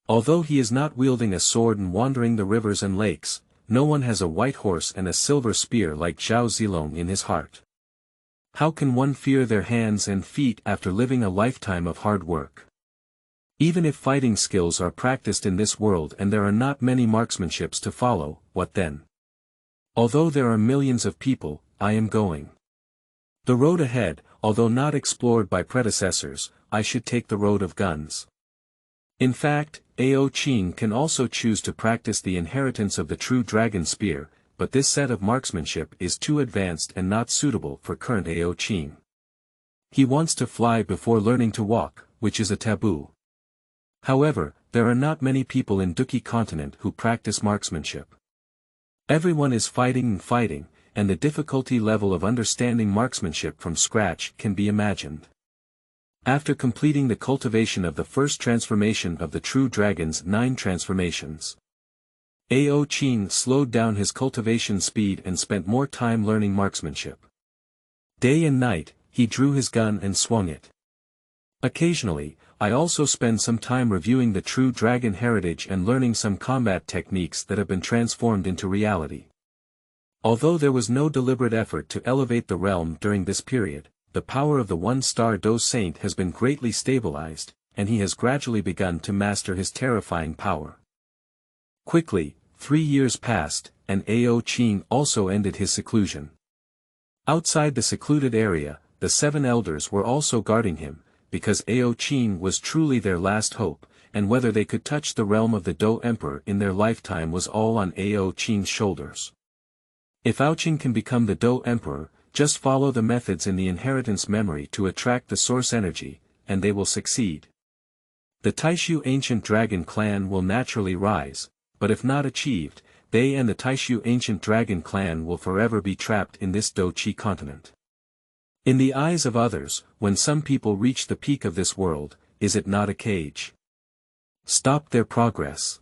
Although he is not wielding a sword and wandering the rivers and lakes, no one has a white horse and a silver spear like Zhao Zilong in his heart. How can one fear their hands and feet after living a lifetime of hard work? Even if fighting skills are practiced in this world and there are not many marksmanships to follow, what then? Although there are millions of people, I am going. The road ahead, although not explored by predecessors, I should take the road of guns. In fact, Ao Qing can also choose to practice the inheritance of the true dragon spear, but this set of marksmanship is too advanced and not suitable for current Ao Qing. He wants to fly before learning to walk, which is a taboo. However, there are not many people in Douqi Continent who practice marksmanship. Everyone is fighting, and the difficulty level of understanding marksmanship from scratch can be imagined. After completing the cultivation of the first transformation of the true dragon's 9 transformations, Ao Qing slowed down his cultivation speed and spent more time learning marksmanship. Day and night, he drew his gun and swung it. Occasionally, I also spend some time reviewing the true dragon heritage and learning some combat techniques that have been transformed into reality. Although there was no deliberate effort to elevate the realm during this period, the power of the Star Dou Saint has been greatly stabilized, and he has gradually begun to master his terrifying power. Quickly, 3 years passed, and Ao Qing also ended his seclusion. Outside the secluded area, the 7 elders were also guarding him, because Ao Qing was truly their last hope, and whether they could touch the realm of the Dou Emperor in their lifetime was all on Ao Qing's shoulders. If Ao Qing can become the Dou Emperor, just follow the methods in the inheritance memory to attract the source energy, and they will succeed. The Taixu ancient dragon clan will naturally rise, but if not achieved, they and the Taixu ancient dragon clan will forever be trapped in this Douqi Continent. In the eyes of others, when some people reach the peak of this world, is it not a cage? Stop their progress.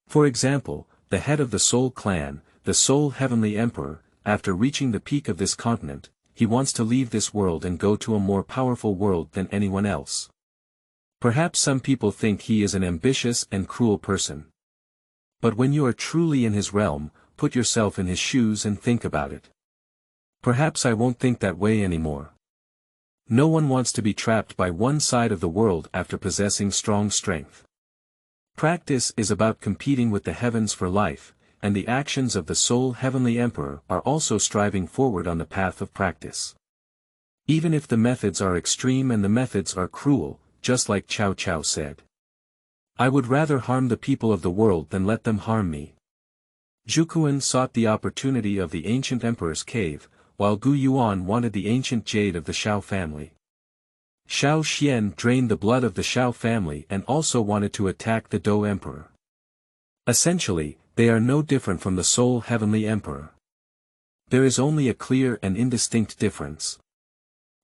For example, the head of the Soul clan, the Soul Heavenly Emperor, after reaching the peak of this continent, he wants to leave this world and go to a more powerful world than anyone else. Perhaps some people think he is an ambitious and cruel person. But when you are truly in his realm, put yourself in his shoes and think about it. Perhaps I won't think that way anymore. No one wants to be trapped by one side of the world after possessing strong strength. Practice is about competing with the heavens for life, and the actions of the Soul Heavenly Emperor are also striving forward on the path of practice. Even if the methods are extreme and the methods are cruel, just like Cao Cao said. I would rather harm the people of the world than let them harm me. Zhuquan sought the opportunity of the ancient emperor's cave, while Gu Yuan wanted the ancient jade of the Shao family. Shao Xian drained the blood of the Shao family and also wanted to attack the Dou emperor. Essentially, they are no different from the sole heavenly emperor. There is only a clear and indistinct difference.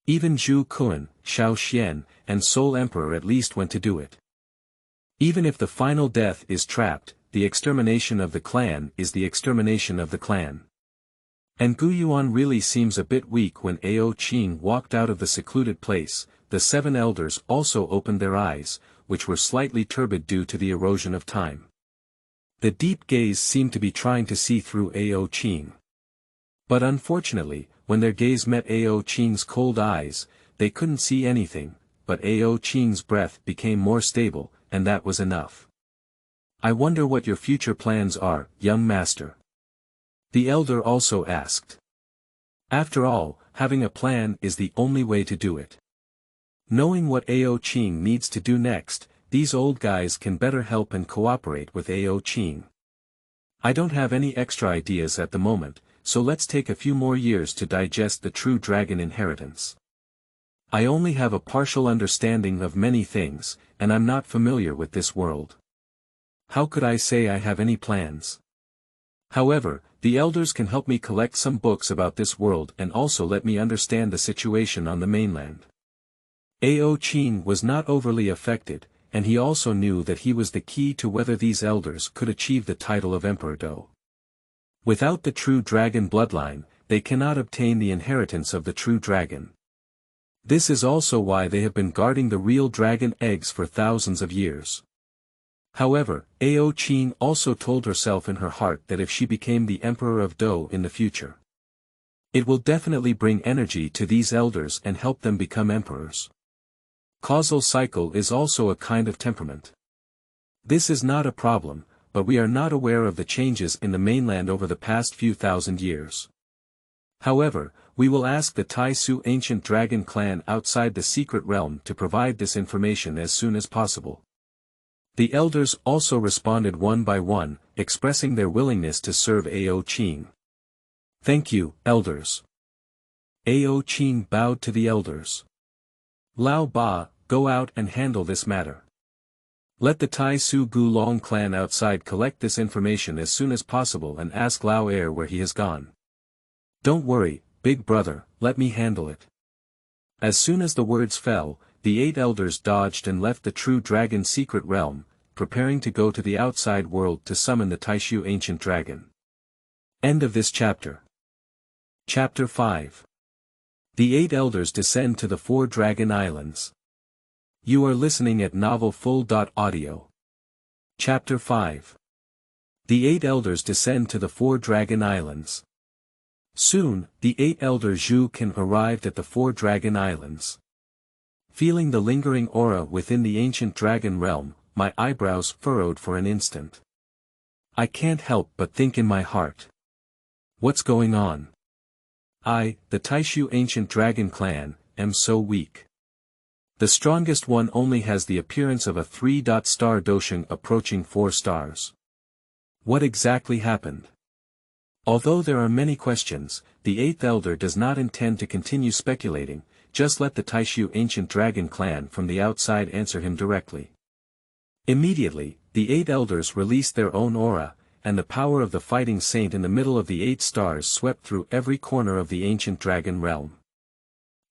Even Zhu Kun, Shao Xian, and Soul Emperor at least went to do it. Even if the final death is trapped, the extermination of the clan is the extermination of the clan. And Gu Yuan really seems a bit weak. When Ao Qing walked out of the secluded place, the 7 elders also opened their eyes, which were slightly turbid due to the erosion of time. The deep gaze seemed to be trying to see through Ao Qing. But unfortunately, when their gaze met Ao Qing's cold eyes, they couldn't see anything, but Ao Qing's breath became more stable, and that was enough. I wonder what your future plans are, young master. The elder also asked. After all, having a plan is the only way to do it. Knowing what Ao Qing needs to do next, these old guys can better help and cooperate with Ao Qing. I don't have any extra ideas at the moment, so let's take a few more years to digest the true dragon inheritance. I only have a partial understanding of many things, and I'm not familiar with this world. How could I say I have any plans? However, the elders can help me collect some books about this world and also let me understand the situation on the mainland. Ao Qing was not overly affected, and he also knew that he was the key to whether these elders could achieve the title of Emperor Dou. Without the true dragon bloodline, they cannot obtain the inheritance of the true dragon. This is also why they have been guarding the real dragon eggs for thousands of years. However, Ao Qing also told herself in her heart that if she became the Emperor of Dou in the future, it will definitely bring energy to these elders and help them become emperors. Causal cycle is also a kind of temperament. This is not a problem, but we are not aware of the changes in the mainland over the past few thousand years. However, we will ask the Taixu ancient dragon clan outside the secret realm to provide this information as soon as possible. The elders also responded one by one, expressing their willingness to serve Ao Qing. Thank you, elders. Ao Qing bowed to the elders. Lao Ba, go out and handle this matter. Let the Taixu Gulong clan outside collect this information as soon as possible and ask Lao Er where he has gone. Don't worry, big brother, let me handle it. As soon as the words fell, the 8 elders dodged and left the true dragon's secret realm, preparing to go to the outside world to summon the Taixu ancient dragon. End of this chapter. Chapter 5. The 8 elders descend to the 4 dragon islands. You are listening at novelfull.audio. Chapter 5. The 8 elders descend to the 4 dragon islands. Soon, the 8 elders Zhu Can arrived at the 4 dragon islands. Feeling the lingering aura within the ancient dragon realm, my eyebrows furrowed for an instant. I can't help but think in my heart. What's going on? I, the Taixu ancient dragon clan, am so weak. The strongest one only has the appearance of a 3-star Dou Saint approaching 4 stars. What exactly happened? Although there are many questions, the 8th elder does not intend to continue speculating, just let the Taixu ancient dragon clan from the outside answer him directly. Immediately, the 8 elders released their own aura, and the power of the fighting saint in the middle of the 8 stars swept through every corner of the ancient dragon realm.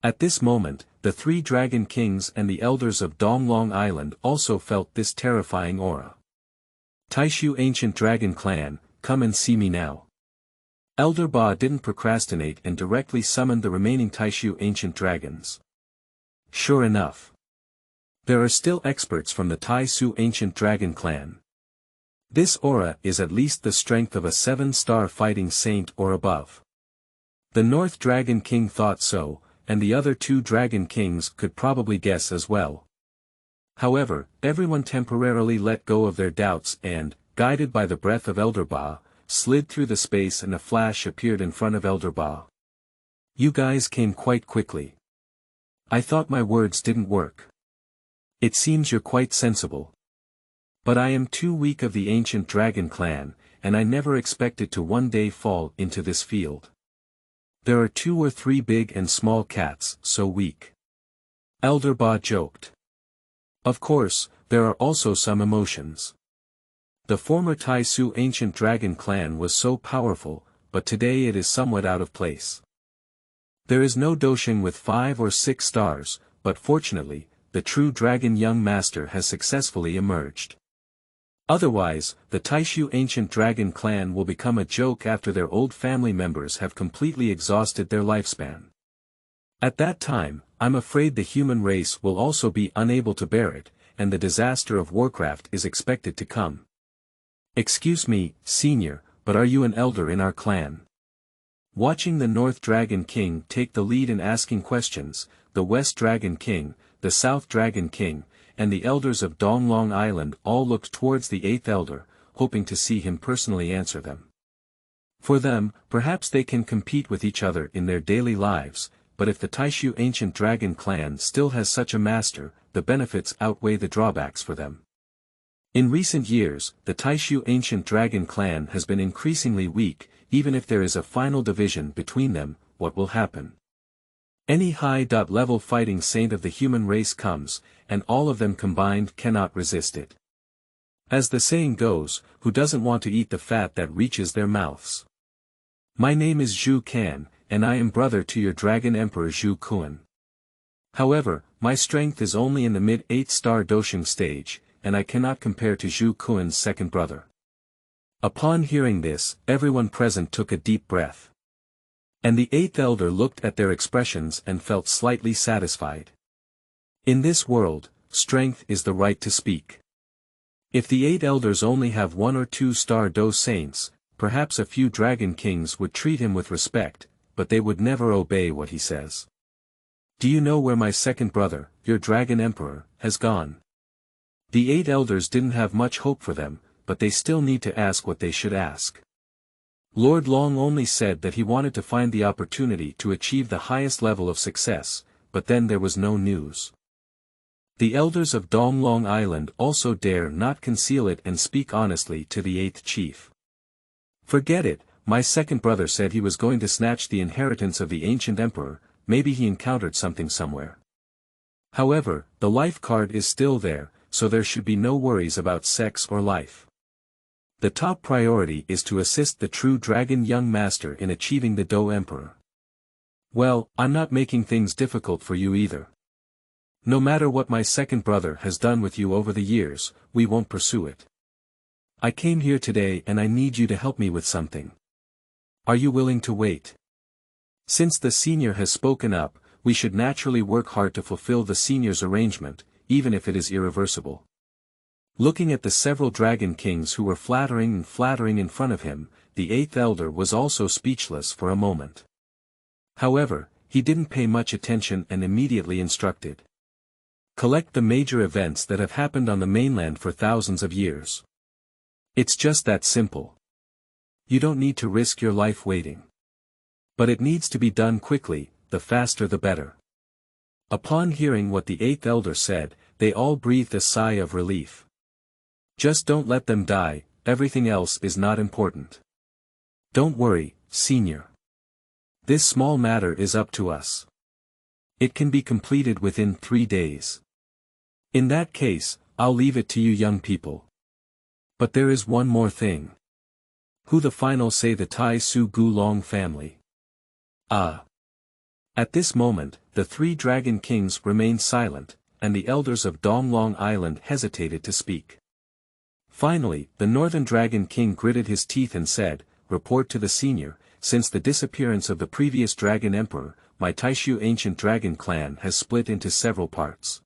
At this moment, the 3 dragon kings and the elders of Donglong Island also felt this terrifying aura. Taixu ancient dragon clan, come and see me now. Elder Ba didn't procrastinate and directly summoned the remaining Taixu ancient dragons. Sure enough, there are still experts from the Taixu ancient dragon clan. This aura is at least the strength of a 7-star fighting saint or above. The North Dragon King thought so, and the other 2 dragon kings could probably guess as well. However, everyone temporarily let go of their doubts and, guided by the breath of Elder Ba, slid through the space and a flash appeared in front of Elder Ba. You guys came quite quickly. I thought my words didn't work. It seems you're quite sensible. But I am too weak of the ancient dragon clan, and I never expected to one day fall into this field. There are 2 or 3 big and small cats, so weak. Elder Ba joked. Of course, there are also some emotions. The former Taixu ancient dragon clan was so powerful, but today it is somewhat out of place. There is no Douqi with 5 or 6 stars, but fortunately, the true dragon young master has successfully emerged. Otherwise, the Taixu ancient dragon clan will become a joke after their old family members have completely exhausted their lifespan. At that time, I'm afraid the human race will also be unable to bear it, and the disaster of Warcraft is expected to come. Excuse me, senior, but are you an elder in our clan? Watching the North Dragon King take the lead in asking questions, the West Dragon King, the South Dragon King, and the elders of Donglong Island all looked towards the 8th elder, hoping to see him personally answer them. For them, perhaps they can compete with each other in their daily lives, but if the Taixu ancient dragon clan still has such a master, the benefits outweigh the drawbacks for them. In recent years, the Taixu ancient dragon clan has been increasingly weak. Even if there is a final division between them, what will happen? Any high-level fighting saint of the human race comes, and all of them combined cannot resist it. As the saying goes, who doesn't want to eat the fat that reaches their mouths? My name is Zhu Kan, and I am brother to your dragon emperor Zhu Kuan. However, my strength is only in the mid-8 Star Dou Saint stage, and I cannot compare to Zhu Kuan's second brother. Upon hearing this, everyone present took a deep breath. And the 8th elder looked at their expressions and felt slightly satisfied. In this world, strength is the right to speak. If the 8 elders only have 1 or 2 Star Dou Saints, perhaps a few dragon kings would treat him with respect, but they would never obey what he says. Do you know where my second brother, your dragon emperor, has gone? The 8 elders didn't have much hope for them, but they still need to ask what they should ask. Lord Long only said that he wanted to find the opportunity to achieve the highest level of success, but then there was no news. The elders of Donglong Island also dare not conceal it and speak honestly to the 8th chief. Forget it, my second brother said he was going to snatch the inheritance of the ancient emperor, maybe he encountered something somewhere. However, the life card is still there, so there should be no worries about sex or life. The top priority is to assist the true dragon young master in achieving the Dou Emperor. Well, I'm not making things difficult for you either. No matter what my second brother has done with you over the years, we won't pursue it. I came here today and I need you to help me with something. Are you willing to wait? Since the senior has spoken up, we should naturally work hard to fulfill the senior's arrangement, even if it is irreversible. Looking at the several dragon kings who were flattering in front of him, the 8th elder was also speechless for a moment. However, he didn't pay much attention and immediately instructed. Collect the major events that have happened on the mainland for thousands of years. It's just that simple. You don't need to risk your life waiting. But it needs to be done quickly, the faster the better. Upon hearing what the 8th elder said, they all breathed a sigh of relief. Just don't let them die, everything else is not important. Don't worry, senior. This small matter is up to us. It can be completed within 3 days. In that case, I'll leave it to you young people. But there is one more thing. Who the final say the Taixu Gulong family? Ah. At this moment, the 3 dragon kings remained silent, and the elders of Donglong Island hesitated to speak. Finally, the Northern Dragon King gritted his teeth and said, "Report to the senior, since the disappearance of the previous Dragon Emperor, my Taixu ancient dragon clan has split into several parts."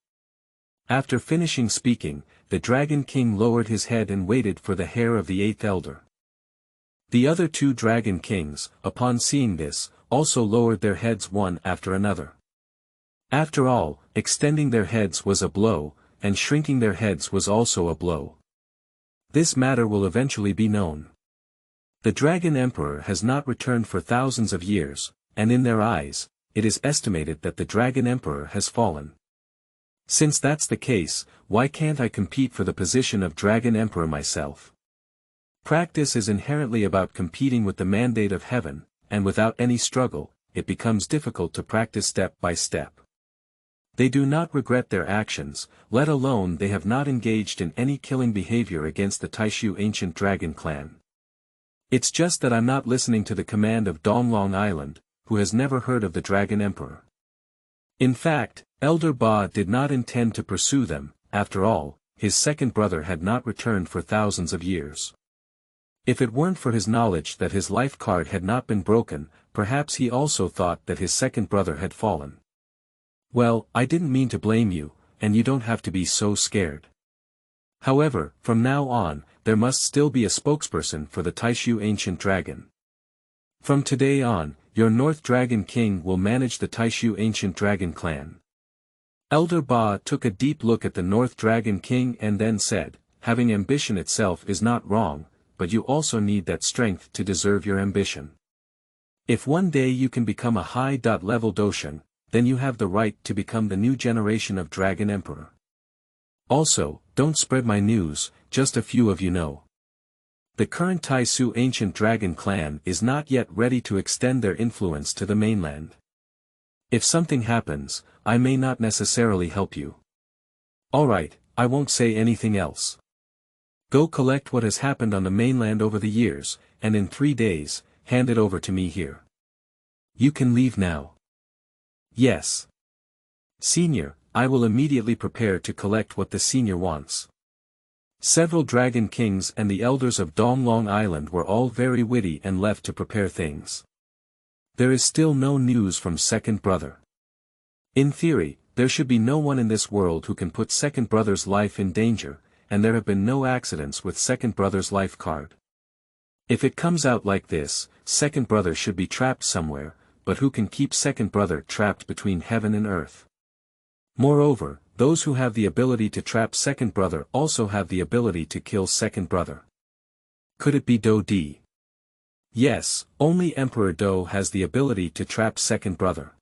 After finishing speaking, the Dragon King lowered his head and waited for the hair of the 8th elder. The other 2 Dragon Kings, upon seeing this, also lowered their heads one after another. After all, extending their heads was a blow, and shrinking their heads was also a blow. This matter will eventually be known. The Dragon Emperor has not returned for thousands of years, and in their eyes, it is estimated that the Dragon Emperor has fallen. Since that's the case, why can't I compete for the position of Dragon Emperor myself? Practice is inherently about competing with the mandate of heaven, and without any struggle, it becomes difficult to practice step by step. They do not regret their actions, let alone they have not engaged in any killing behavior against the Taixu ancient dragon clan. It's just that I'm not listening to the command of Donglong Island, who has never heard of the Dragon Emperor. In fact, Elder Ba did not intend to pursue them, after all, his second brother had not returned for thousands of years. If it weren't for his knowledge that his life card had not been broken, perhaps he also thought that his second brother had fallen. Well, I didn't mean to blame you, and you don't have to be so scared. However, from now on, there must still be a spokesperson for the Taixu ancient dragon. From today on, your North Dragon King will manage the Taixu ancient dragon clan. Elder Ba took a deep look at the North Dragon King and then said, having ambition itself is not wrong, but you also need that strength to deserve your ambition. If one day you can become a high-level Doshan, then you have the right to become the new generation of Dragon Emperor. Also, don't spread my news, just a few of you know. The current Taixu ancient dragon clan is not yet ready to extend their influence to the mainland. If something happens, I may not necessarily help you. Alright, I won't say anything else. Go collect what has happened on the mainland over the years, and in 3 days, hand it over to me here. You can leave now. Yes. Senior, I will immediately prepare to collect what the senior wants. Several dragon kings and the elders of Donglong Island were all very witty and left to prepare things. There is still no news from second brother. In theory, there should be no one in this world who can put second brother's life in danger, and there have been no accidents with second brother's life card. If it comes out like this, second brother should be trapped somewhere, but who can keep second brother trapped between heaven and earth? Moreover, those who have the ability to trap second brother also have the ability to kill second brother. Could it be Dou Di? Yes, only Emperor Dou has the ability to trap second brother.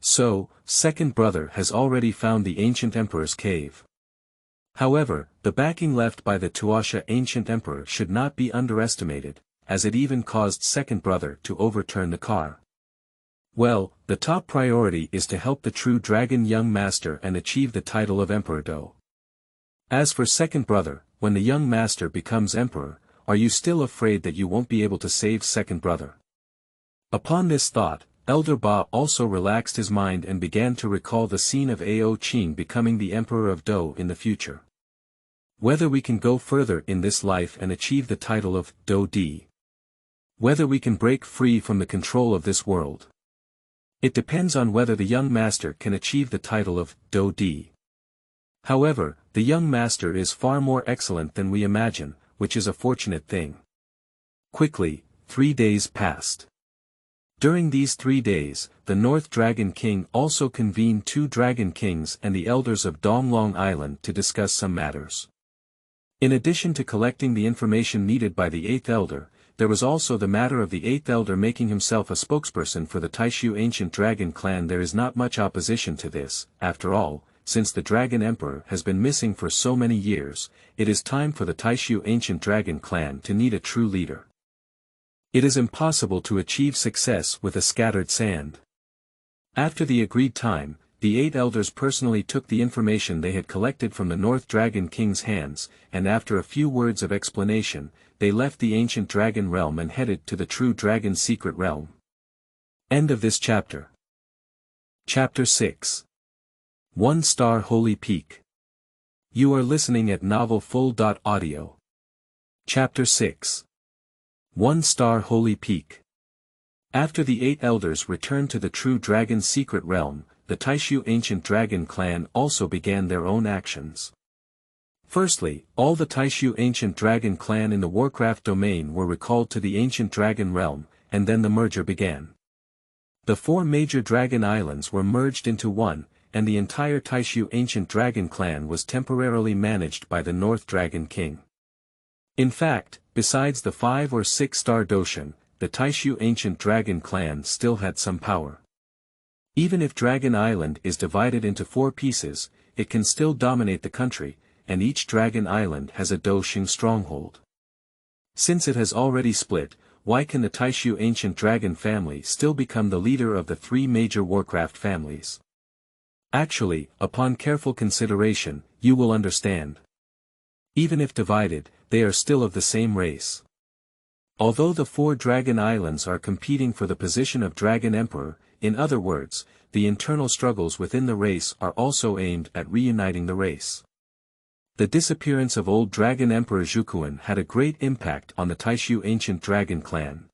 So, second brother has already found the ancient emperor's cave. However, the backing left by the Tuasha ancient emperor should not be underestimated, as it even caused second brother to overturn the car. Well, the top priority is to help the true dragon young master and achieve the title of Emperor Dou. As for second brother, when the young master becomes emperor, are you still afraid that you won't be able to save second brother? Upon this thought, Elder Ba also relaxed his mind and began to recall the scene of Ao Qing becoming the emperor of Dou in the future. Whether we can go further in this life and achieve the title of Dou Di. Whether we can break free from the control of this world. It depends on whether the young master can achieve the title of Dou Di. However, the young master is far more excellent than we imagine, which is a fortunate thing. Quickly, 3 days passed. During these 3 days, the North Dragon King also convened 2 Dragon Kings and the elders of Donglong Island to discuss some matters. In addition to collecting the information needed by the 8th Elder, there was also the matter of the 8th Elder making himself a spokesperson for the Taixu ancient dragon clan. There is not much opposition to this, after all, since the Dragon Emperor has been missing for so many years, it is time for the Taixu ancient dragon clan to need a true leader. It is impossible to achieve success with a scattered sand. After the agreed time, the 8 elders personally took the information they had collected from the North Dragon King's hands, and after a few words of explanation, they left the ancient dragon realm and headed to the true dragon secret realm. End of this chapter. Chapter 6. 1 Star Holy Peak. You are listening at novelfull.audio. Chapter 6. 1 Star Holy Peak. After the 8 elders returned to the true dragon secret realm, the Taixu ancient dragon clan also began their own actions. Firstly, all the Taixu ancient dragon clan in the Warcraft domain were recalled to the ancient dragon realm, and then the merger began. The 4 major dragon islands were merged into one, and the entire Taixu ancient dragon clan was temporarily managed by the North Dragon King. In fact, besides the 5 or 6 star Doshan, the Taixu ancient dragon clan still had some power. Even if Dragon Island is divided into 4 pieces, it can still dominate the country, and each Dragon Island has a Dou Qing stronghold. Since it has already split, why can the Taixu ancient dragon family still become the leader of the 3 major warcraft families? Actually, upon careful consideration, you will understand. Even if divided, they are still of the same race. Although the 4 Dragon Islands are competing for the position of Dragon Emperor, in other words, the internal struggles within the race are also aimed at reuniting the race. The disappearance of old Dragon Emperor Zhuquan had a great impact on the Taixu ancient dragon clan.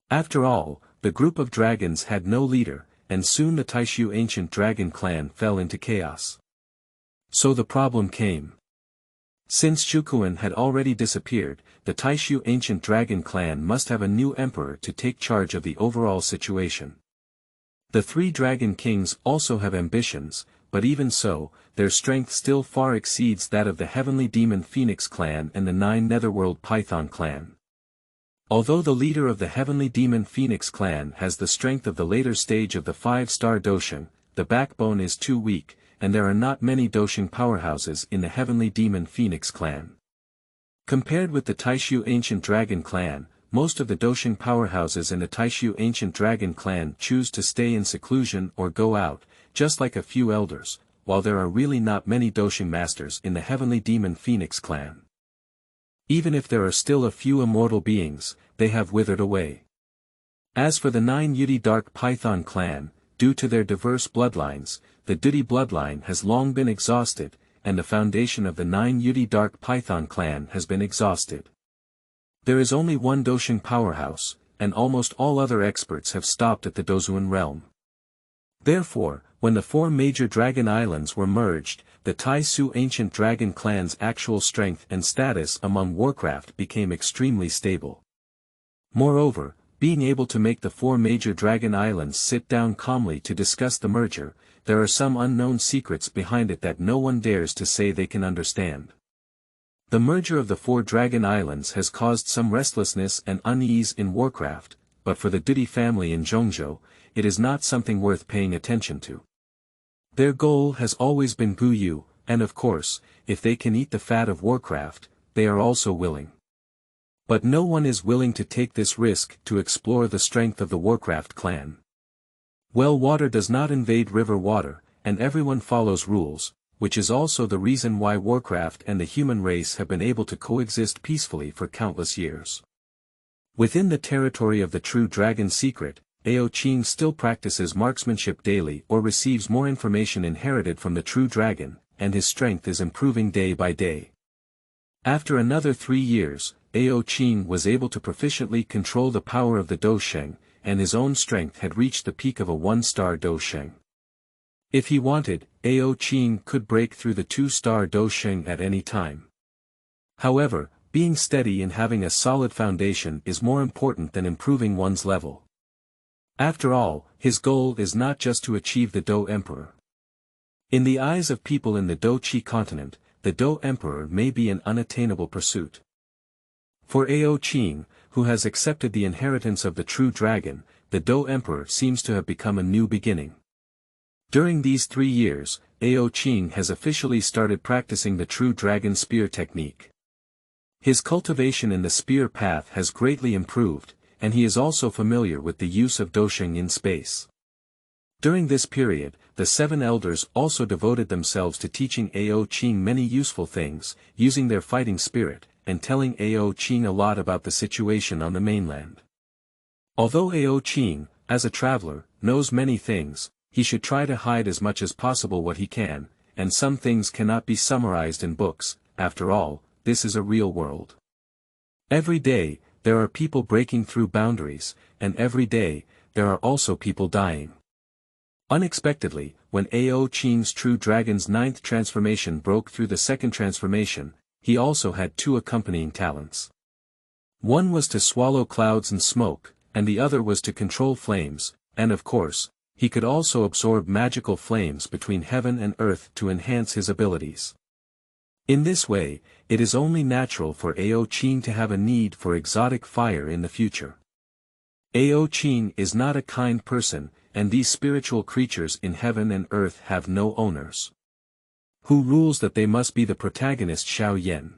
After all, the group of dragons had no leader, and soon the Taixu ancient dragon clan fell into chaos. So the problem came. Since Zhuquan had already disappeared, the Taixu ancient dragon clan must have a new emperor to take charge of the overall situation. The 3 dragon kings also have ambitions, but even so, their strength still far exceeds that of the heavenly demon Phoenix clan and the 9 netherworld python clan. Although the leader of the heavenly demon Phoenix clan has the strength of the later stage of the 5 Star Dou Saint, the backbone is too weak, and there are not many Dou Saint powerhouses in the heavenly demon Phoenix clan. Compared with the Taixu ancient dragon clan, most of the Dou Saint powerhouses in the Taixu ancient dragon clan choose to stay in seclusion or go out, just like a few elders, while there are really not many Dou Saint masters in the heavenly demon Phoenix clan. Even if there are still a few immortal beings, they have withered away. As for the 9 Yudi Dark Python clan, due to their diverse bloodlines, the Douqi bloodline has long been exhausted, and the foundation of the 9 Yudi Dark Python clan has been exhausted. There is only one Dou Saint powerhouse, and almost all other experts have stopped at the Dozuan realm. Therefore, when the 4 major dragon islands were merged, the Taixu ancient dragon clan's actual strength and status among Warcraft became extremely stable. Moreover, being able to make the 4 major dragon islands sit down calmly to discuss the merger, there are some unknown secrets behind it that no one dares to say they can understand. The merger of the 4 dragon islands has caused some restlessness and unease in Warcraft, but for the Douqi family in Zhongzhou, it is not something worth paying attention to. Their goal has always been Guyu, and of course, if they can eat the fat of Warcraft, they are also willing. But no one is willing to take this risk to explore the strength of the Warcraft clan. Well, water does not invade river water, and everyone follows rules, which is also the reason why Warcraft and the human race have been able to coexist peacefully for countless years. Within the territory of the true dragon secret, Ao Qing still practices marksmanship daily or receives more information inherited from the true dragon, and his strength is improving day by day. After another 3 years, Ao Qing was able to proficiently control the power of the Dou Sheng, and his own strength had reached the peak of a 1-star Dou Sheng. If he wanted, Ao Qing could break through the 2-star Dou Sheng at any time. However, being steady and having a solid foundation is more important than improving one's level. After all, his goal is not just to achieve the Dou Emperor. In the eyes of people in the Douqi Continent, the Dou Emperor may be an unattainable pursuit. For Ao Qing, who has accepted the inheritance of the true dragon, the Dou Emperor seems to have become a new beginning. During these 3 years, Ao Qing has officially started practicing the true dragon spear technique. His cultivation in the spear path has greatly improved, and he is also familiar with the use of Dou Sheng in space. During this period, the 7 elders also devoted themselves to teaching Ao Qing many useful things, using their fighting spirit, and telling Ao Qing a lot about the situation on the mainland. Although Ao Qing, as a traveler, knows many things, he should try to hide as much as possible what he can, and some things cannot be summarized in books. After all, this is a real world. Every day, there are people breaking through boundaries, and every day, there are also people dying. Unexpectedly, when Ao Qing's true dragon's 9th transformation broke through the 2nd transformation, he also had 2 accompanying talents. One was to swallow clouds and smoke, and the other was to control flames, and of course, he could also absorb magical flames between heaven and earth to enhance his abilities. In this way, it is only natural for Ao Qing to have a need for exotic fire in the future. Ao Qing is not a kind person, and these spiritual creatures in heaven and earth have no owners. Who rules that they must be the protagonist Xiao Yan.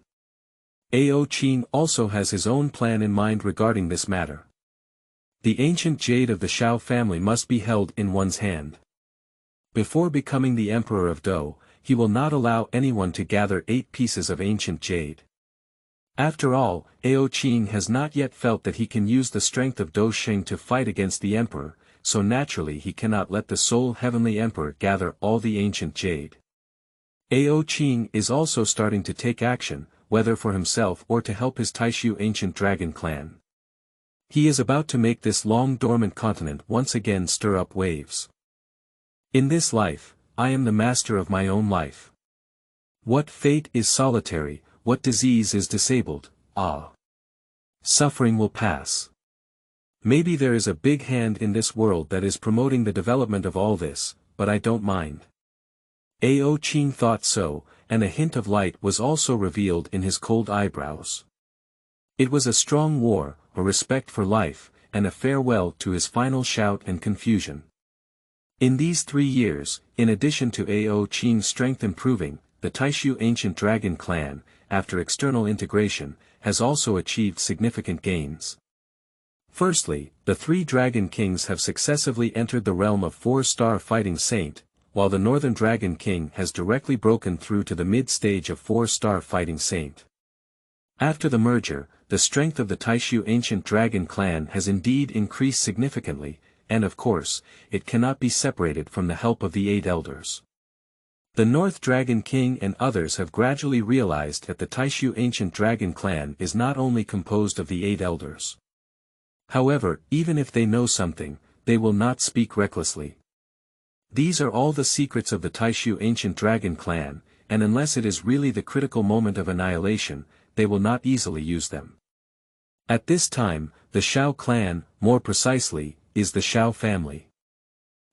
Ao Qing also has his own plan in mind regarding this matter. The ancient jade of the Xiao family must be held in one's hand. Before becoming the emperor of Dou, he will not allow anyone to gather 8 pieces of ancient jade. After all, Ao Qing has not yet felt that he can use the strength of Dou Xing to fight against the emperor, so naturally he cannot let the sole heavenly emperor gather all the ancient jade. Ao Qing is also starting to take action, whether for himself or to help his Taixu ancient dragon clan. He is about to make this long-dormant continent once again stir up waves. In this life, I am the master of my own life. What fate is solitary, what disease is disabled, suffering will pass. Maybe there is a big hand in this world that is promoting the development of all this, but I don't mind. Ao Qing thought so, and a hint of light was also revealed in his cold eyebrows. It was a strong war, a respect for life, and a farewell to his final shout and confusion. In these 3 years, in addition to Ao Qing's strength improving, the Taixu ancient dragon clan, after external integration, has also achieved significant gains. Firstly, the 3 dragon kings have successively entered the realm of 4-star fighting saint, while the northern dragon king has directly broken through to the mid-stage of 4-star fighting saint. After the merger, the strength of the Taixu ancient dragon clan has indeed increased significantly, and of course, it cannot be separated from the help of the 8 elders. The North Dragon King and others have gradually realized that the Taixu ancient dragon clan is not only composed of the 8 elders. However, even if they know something, they will not speak recklessly. These are all the secrets of the Taixu ancient dragon clan, and unless it is really the critical moment of annihilation, they will not easily use them. At this time, the Xiao clan, more precisely, is the Xiao family.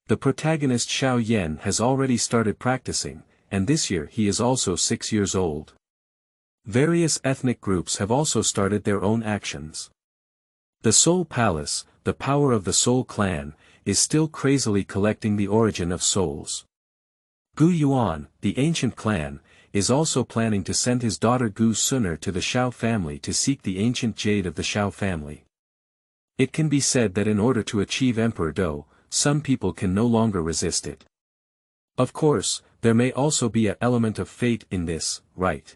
The protagonist Xiao Yan has already started practicing, and this year he is also 6 years old. Various ethnic groups have also started their own actions. The Soul Palace, the power of the Soul clan, is still crazily collecting the origin of souls. Gu Yuan, the ancient clan, is also planning to send his daughter Gu Suner to the Xiao family to seek the ancient jade of the Xiao family. It can be said that in order to achieve Emperor Dou, some people can no longer resist it. Of course, there may also be an element of fate in this, right?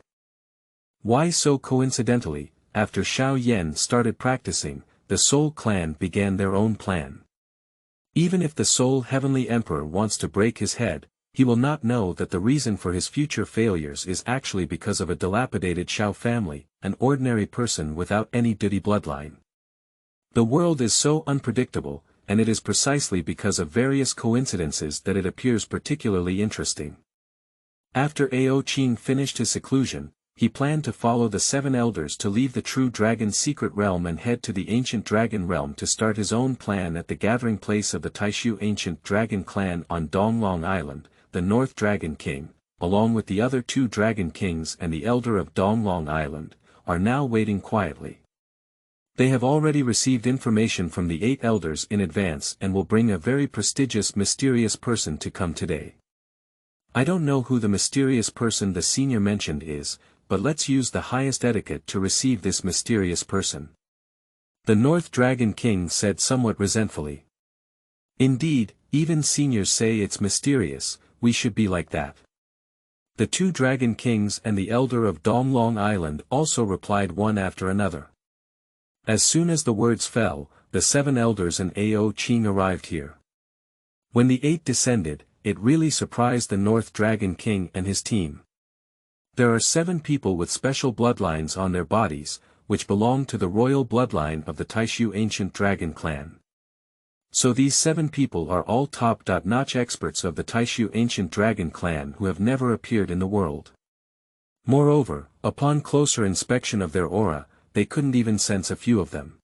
Why so coincidentally, after Xiao Yan started practicing, the Soul clan began their own plan. Even if the Soul Heavenly Emperor wants to break his head, he will not know that the reason for his future failures is actually because of a dilapidated Xiao family, an ordinary person without any Douqi bloodline. The world is so unpredictable, and it is precisely because of various coincidences that it appears particularly interesting. After Ao Qing finished his seclusion, he planned to follow the 7 elders to leave the true dragon's secret realm and head to the ancient dragon realm to start his own plan at the gathering place of the Taixu ancient dragon clan on Donglong Island. The North Dragon King, along with the other 2 dragon kings and the elder of Donglong Island, are now waiting quietly. They have already received information from the 8 elders in advance and will bring a very prestigious mysterious person to come today. I don't know who the mysterious person the senior mentioned is, but let's use the highest etiquette to receive this mysterious person. The North Dragon King said somewhat resentfully. Indeed, even seniors say it's mysterious, we should be like that. The 2 dragon kings and the elder of Donglong Island also replied one after another. As soon as the words fell, the 7 elders and Ao Qing arrived here. When the 8 descended, it really surprised the North Dragon King and his team. There are 7 people with special bloodlines on their bodies, which belong to the royal bloodline of the Taixu ancient dragon clan. So these 7 people are all top-notch experts of the Taixu ancient dragon clan who have never appeared in the world. Moreover, upon closer inspection of their aura, they couldn't even sense a few of them.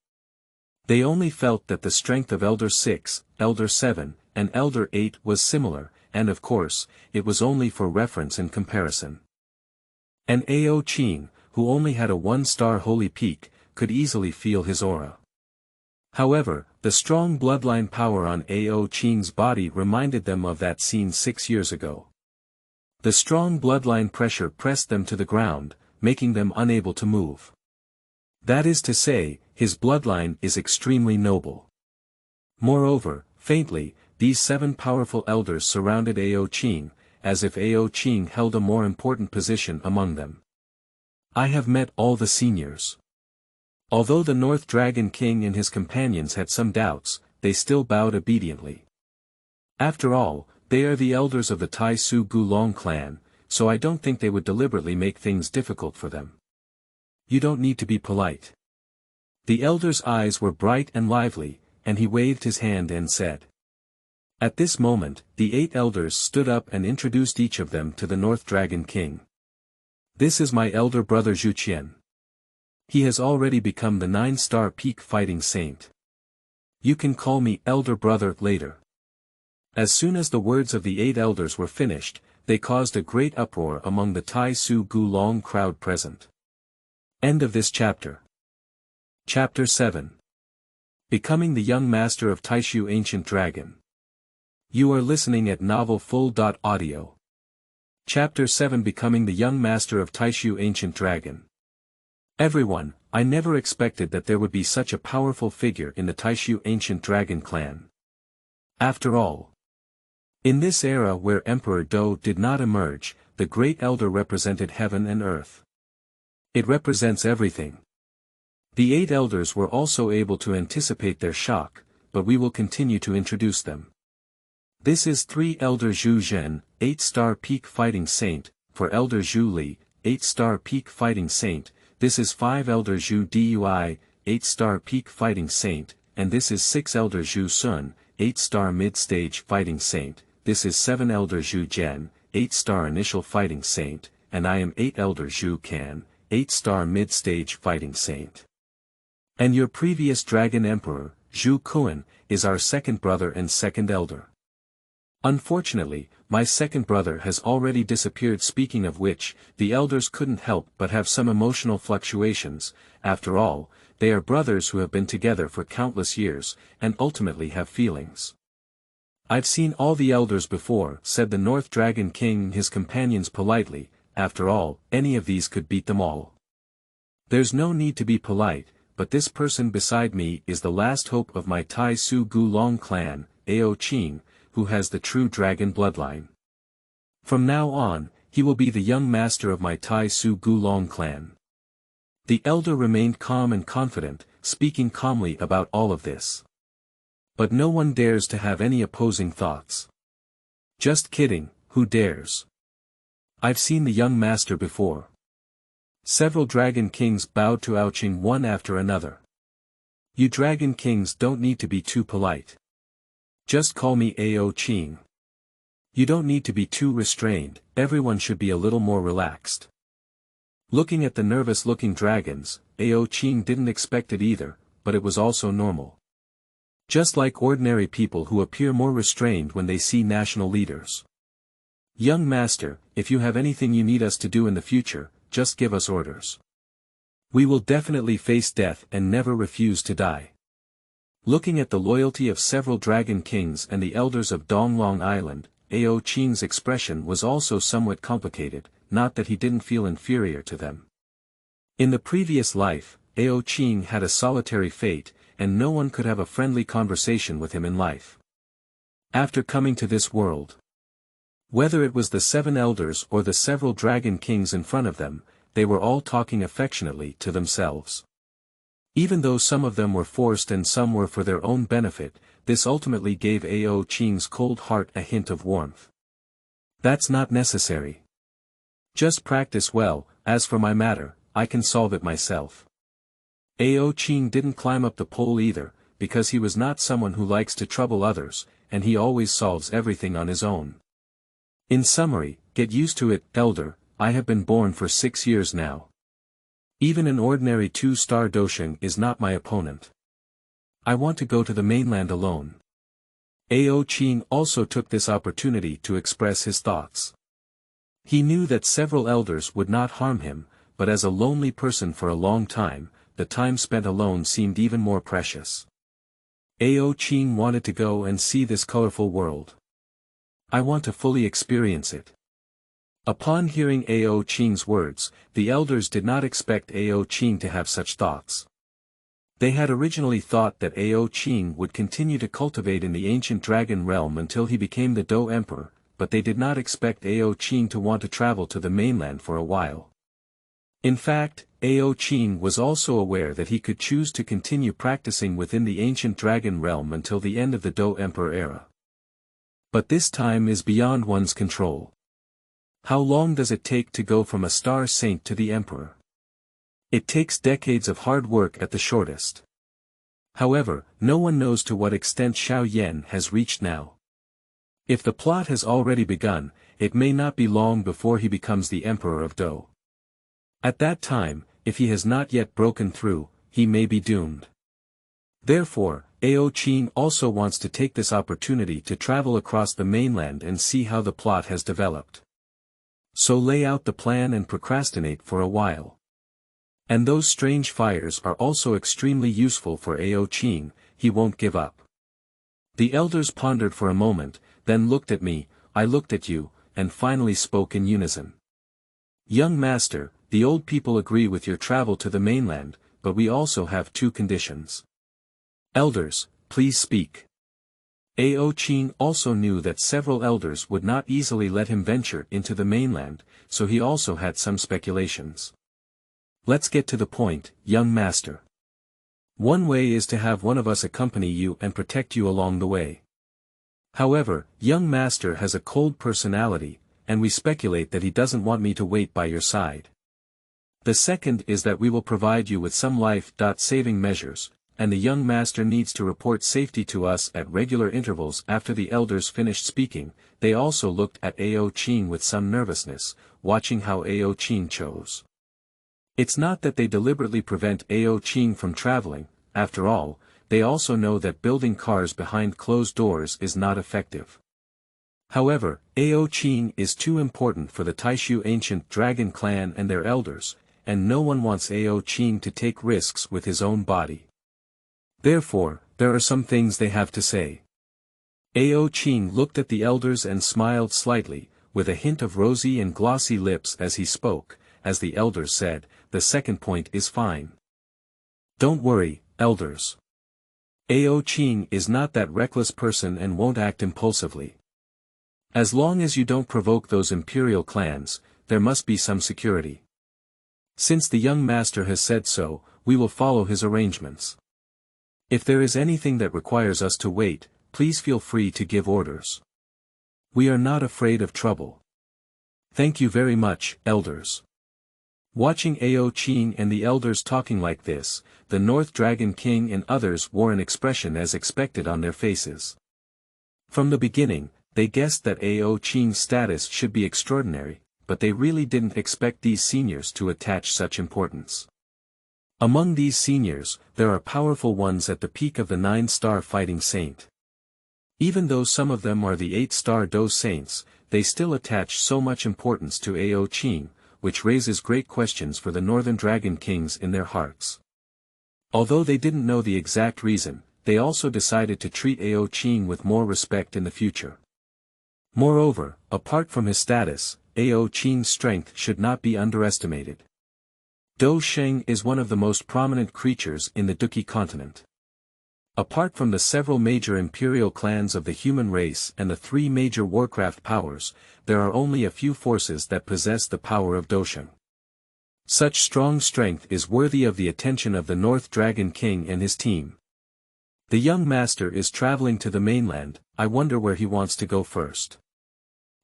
They only felt that the strength of Elder 6, Elder 7, and Elder 8 was similar, and of course, it was only for reference and comparison. And Ao Qing, who only had a 1-star holy peak, could easily feel his aura. However, The strong bloodline power on Ao Qing's body reminded them of that scene 6 years ago. The strong bloodline pressure pressed them to the ground, making them unable to move. That is to say, his bloodline is extremely noble. Moreover, faintly, these 7 powerful elders surrounded Ao Qing, as if Ao Qing held a more important position among them. I have met all the seniors. Although the North Dragon King and his companions had some doubts, they still bowed obediently. After all, they are the elders of the Taixu Gulong clan, so I don't think they would deliberately make things difficult for them. You don't need to be polite. The elder's eyes were bright and lively, and he waved his hand and said. At this moment, the 8 elders stood up and introduced each of them to the North Dragon King. This is my elder brother Zhuqian. He has already become the 9-star peak fighting saint. You can call me elder brother later. As soon as the words of the 8 elders were finished, they caused a great uproar among the Taixu Gulong crowd present. End of this chapter. Chapter 7. Becoming the Young Master of Taixu Ancient Dragon. You are listening at novelfull.audio. Chapter 7 Becoming the Young Master of Taixu Ancient Dragon. Everyone, I never expected that there would be such a powerful figure in the Taixu Ancient Dragon clan. After all, in this era where Emperor Dou did not emerge, the Great Elder represented heaven and earth. It represents everything. The 8 elders were also able to anticipate their shock, but we will continue to introduce them. This is 3 Elder Zhu Zhen, 8-star peak fighting saint, for Elder Zhu Li, 8-star peak fighting saint. This is 5 Elder Zhu Dui, 8-star peak fighting saint, and this is 6 Elder Zhu Sun, 8-star mid-stage fighting saint. This is 7 Elder Zhu Zhen, 8-star initial fighting saint, and I am 8 Elder Zhu Can, 8-star mid-stage fighting saint. And your previous Dragon Emperor, Zhu Kuan, is our second brother and second elder. Unfortunately, my second brother has already disappeared. Speaking of which, the elders couldn't help but have some emotional fluctuations. After all, they are brothers who have been together for countless years, and ultimately have feelings. I've seen all the elders before, said the North Dragon King and his companions politely. After all, any of these could beat them all. There's no need to be polite, but this person beside me is the last hope of my Taixu Gulong clan, Ao Qing, who has the true dragon bloodline. From now on, he will be the young master of my Taixu Gulong clan. The elder remained calm and confident, speaking calmly about all of this. But no one dares to have any opposing thoughts. Just kidding, who dares? I've seen the young master before. Several dragon kings bowed to Ao Qing one after another. You dragon kings don't need to be too polite. Just call me Ao Qing. You don't need to be too restrained, everyone should be a little more relaxed. Looking at the nervous-looking dragons, Ao Qing didn't expect it either, but it was also normal. Just like ordinary people who appear more restrained when they see national leaders. Young master, if you have anything you need us to do in the future, just give us orders. We will definitely face death and never refuse to die. Looking at the loyalty of several dragon kings and the elders of Donglong Island, Ao Qing's expression was also somewhat complicated, not that he didn't feel inferior to them. In the previous life, Ao Qing had a solitary fate, and no one could have a friendly conversation with him in life. After coming to this world, whether it was the 7 elders or the several dragon kings in front of them, they were all talking affectionately to themselves. Even though some of them were forced and some were for their own benefit, this ultimately gave Ao Qing's cold heart a hint of warmth. That's not necessary. Just practice well, as for my matter, I can solve it myself. Ao Qing didn't climb up the pole either, because he was not someone who likes to trouble others, and he always solves everything on his own. In summary, get used to it, elder, I have been born for 6 years now. Even an ordinary 2-star Douqi is not my opponent. I want to go to the mainland alone. Ao Qing also took this opportunity to express his thoughts. He knew that several elders would not harm him, but as a lonely person for a long time, the time spent alone seemed even more precious. Ao Qing wanted to go and see this colorful world. I want to fully experience it. Upon hearing Ao Qing's words, the elders did not expect Ao Qing to have such thoughts. They had originally thought that Ao Qing would continue to cultivate in the ancient dragon realm until he became the Dou Emperor, but they did not expect Ao Qing to want to travel to the mainland for a while. In fact, Ao Qing was also aware that he could choose to continue practicing within the ancient dragon realm until the end of the Dou Emperor era. But this time is beyond one's control. How long does it take to go from a Star Saint to the Emperor? It takes decades of hard work at the shortest. However, no one knows to what extent Xiao Yan has reached now. If the plot has already begun, it may not be long before he becomes the Emperor of Dou. At that time, if he has not yet broken through, he may be doomed. Therefore, Ao Qing also wants to take this opportunity to travel across the mainland and see how the plot has developed. So lay out the plan and procrastinate for a while. And those strange fires are also extremely useful for Ao Qing, he won't give up. The elders pondered for a moment, then looked at me, I looked at you, and finally spoke in unison. Young master, the old people agree with your travel to the mainland, but we also have two conditions. Elders, please speak. Ao Qing also knew that several elders would not easily let him venture into the mainland, so he also had some speculations. Let's get to the point, young master. One way is to have one of us accompany you and protect you along the way. However, young master has a cold personality, and we speculate that he doesn't want me to wait by your side. The second is that we will provide you with some life-saving measures, and the young master needs to report safety to us at regular intervals. After the elders finished speaking, they also looked at Ao Qing with some nervousness, watching how Ao Qing chose. It's not that they deliberately prevent Ao Qing from traveling, after all, they also know that building cars behind closed doors is not effective. However, Ao Qing is too important for the Taixu ancient dragon clan and their elders, and no one wants Ao Qing to take risks with his own body. Therefore, there are some things they have to say. Ao Qing looked at the elders and smiled slightly, with a hint of rosy and glossy lips as he spoke. As the elders said, the second point is fine. Don't worry, elders. Ao Qing is not that reckless person and won't act impulsively. As long as you don't provoke those imperial clans, there must be some security. Since the young master has said so, we will follow his arrangements. If there is anything that requires us to wait, please feel free to give orders. We are not afraid of trouble. Thank you very much, elders. Watching Ao Qing and the elders talking like this, the North Dragon King and others wore an expression as expected on their faces. From the beginning, they guessed that Ao Qing's status should be extraordinary, but they really didn't expect these seniors to attach such importance. Among these seniors, there are powerful ones at the peak of the 9-star fighting saint. Even though some of them are the 8 Star Dou Saints, they still attach so much importance to Ao Qing, which raises great questions for the Northern Dragon Kings in their hearts. Although they didn't know the exact reason, they also decided to treat Ao Qing with more respect in the future. Moreover, apart from his status, Ao Qing's strength should not be underestimated. Dou Sheng is one of the most prominent creatures in the Douqi Continent. Apart from the several major imperial clans of the human race and the 3 major warcraft powers, there are only a few forces that possess the power of Dou Sheng. Such strong strength is worthy of the attention of the North Dragon King and his team. The young master is traveling to the mainland, I wonder where he wants to go first.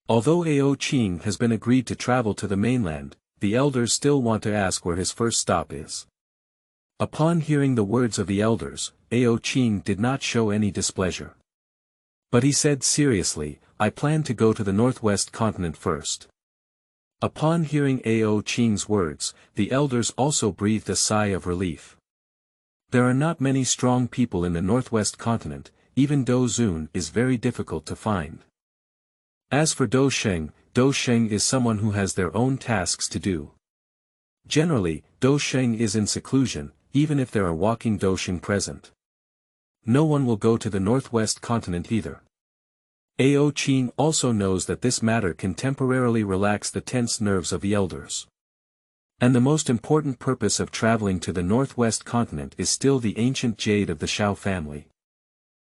Although Ao Qing has been agreed to travel to the mainland, the elders still want to ask where his first stop is. Upon hearing the words of the elders, Ao Qing did not show any displeasure. But he said seriously, I plan to go to the northwest continent first. Upon hearing Ao Qing's words, the elders also breathed a sigh of relief. There are not many strong people in the northwest continent, even Dou Zun is very difficult to find. As for Dou Sheng is someone who has their own tasks to do. Generally, Dou Sheng is in seclusion, even if there are walking Dou Sheng present. No one will go to the northwest continent either. Ao Qing also knows that this matter can temporarily relax the tense nerves of the elders. And the most important purpose of traveling to the northwest continent is still the ancient jade of the Shao family.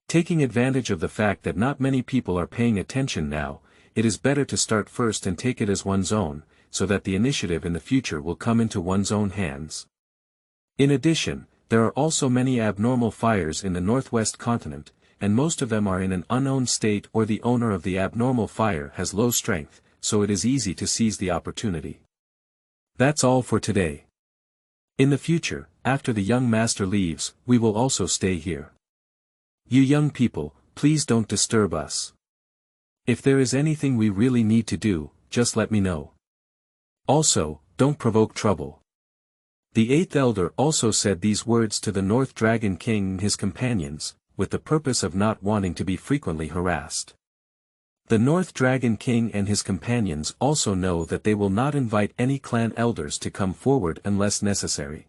Taking advantage of the fact that not many people are paying attention now, it is better to start first and take it as one's own, so that the initiative in the future will come into one's own hands. In addition, there are also many abnormal fires in the northwest continent, and most of them are in an unknown state or the owner of the abnormal fire has low strength, so it is easy to seize the opportunity. That's all for today. In the future, after the young master leaves, we will also stay here. You young people, please don't disturb us. If there is anything we really need to do, just let me know. Also, don't provoke trouble. The eighth elder also said these words to the North Dragon King and his companions, with the purpose of not wanting to be frequently harassed. The North Dragon King and his companions also know that they will not invite any clan elders to come forward unless necessary.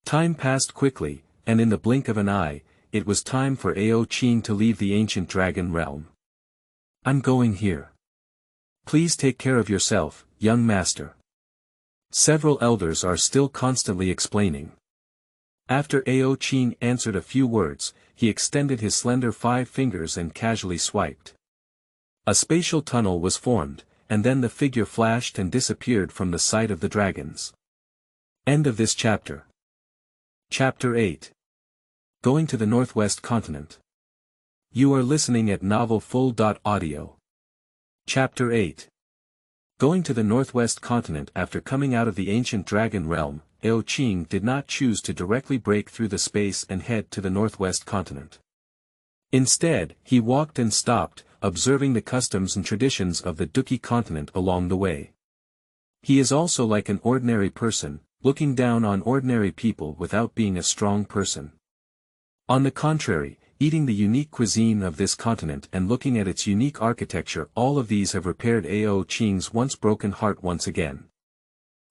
Time passed quickly, and in the blink of an eye, it was time for Ao Qing to leave the ancient dragon realm. I'm going here. Please take care of yourself, young master. Several elders are still constantly explaining. After Ao Qing answered a few words, he extended his slender 5 fingers and casually swiped. A spatial tunnel was formed, and then the figure flashed and disappeared from the sight of the dragons. End of this chapter. Chapter 8. Going to the Northwest Continent. You are listening at novelfull.audio. Chapter 8. Going to the Northwest Continent. After coming out of the ancient dragon realm, Ao Qing did not choose to directly break through the space and head to the Northwest Continent. Instead, he walked and stopped, observing the customs and traditions of the Douqi Continent along the way. He is also like an ordinary person, looking down on ordinary people without being a strong person. On the contrary, eating the unique cuisine of this continent and looking at its unique architecture, all of these have repaired Ao Qing's once broken heart once again.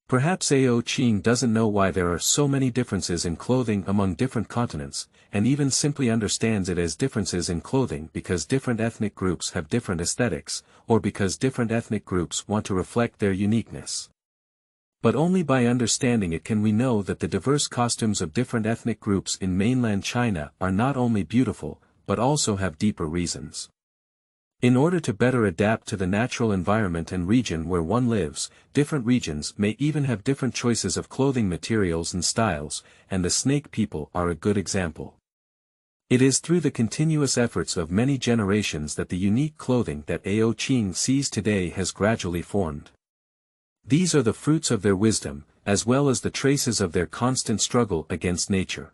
Perhaps Ao Qing doesn't know why there are so many differences in clothing among different continents, and even simply understands it as differences in clothing because different ethnic groups have different aesthetics, or because different ethnic groups want to reflect their uniqueness. But only by understanding it can we know that the diverse costumes of different ethnic groups in mainland China are not only beautiful, but also have deeper reasons. In order to better adapt to the natural environment and region where one lives, different regions may even have different choices of clothing materials and styles, and the Snake people are a good example. It is through the continuous efforts of many generations that the unique clothing that Ao Qing sees today has gradually formed. These are the fruits of their wisdom, as well as the traces of their constant struggle against nature.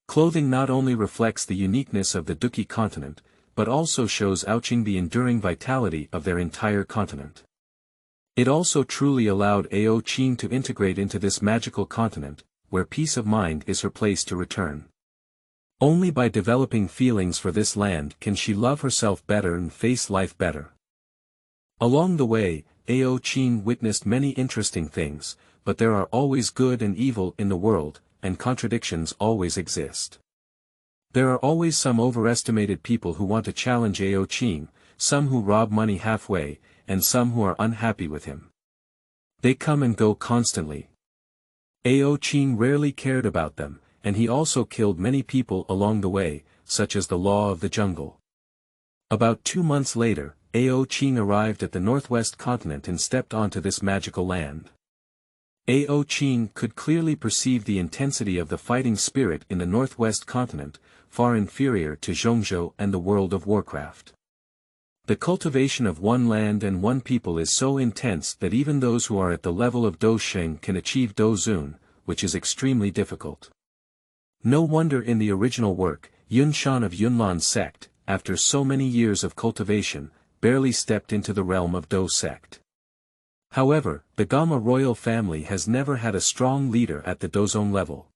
Clothing not only reflects the uniqueness of the Douqi Continent, but also shows Ao Qing the enduring vitality of their entire continent. It also truly allowed Ao Qing to integrate into this magical continent, where peace of mind is her place to return. Only by developing feelings for this land can she love herself better and face life better. Along the way, Ao Qing witnessed many interesting things, but there are always good and evil in the world, and contradictions always exist. There are always some overestimated people who want to challenge Ao Qing, some who rob money halfway, and some who are unhappy with him. They come and go constantly. Ao Qing rarely cared about them, and he also killed many people along the way, such as the law of the jungle. About 2 months later, Ao Qing arrived at the Northwest Continent and stepped onto this magical land. Ao Qing could clearly perceive the intensity of the fighting spirit in the Northwest Continent, far inferior to Zhongzhou and the world of Warcraft. The cultivation of one land and one people is so intense that even those who are at the level of Dou Sheng can achieve Dou Zun, which is extremely difficult. No wonder in the original work, Yunshan of Yunlan's sect, after so many years of cultivation, barely stepped into the realm of Dou sect. However, the Gama royal family has never had a strong leader at the Douzong level.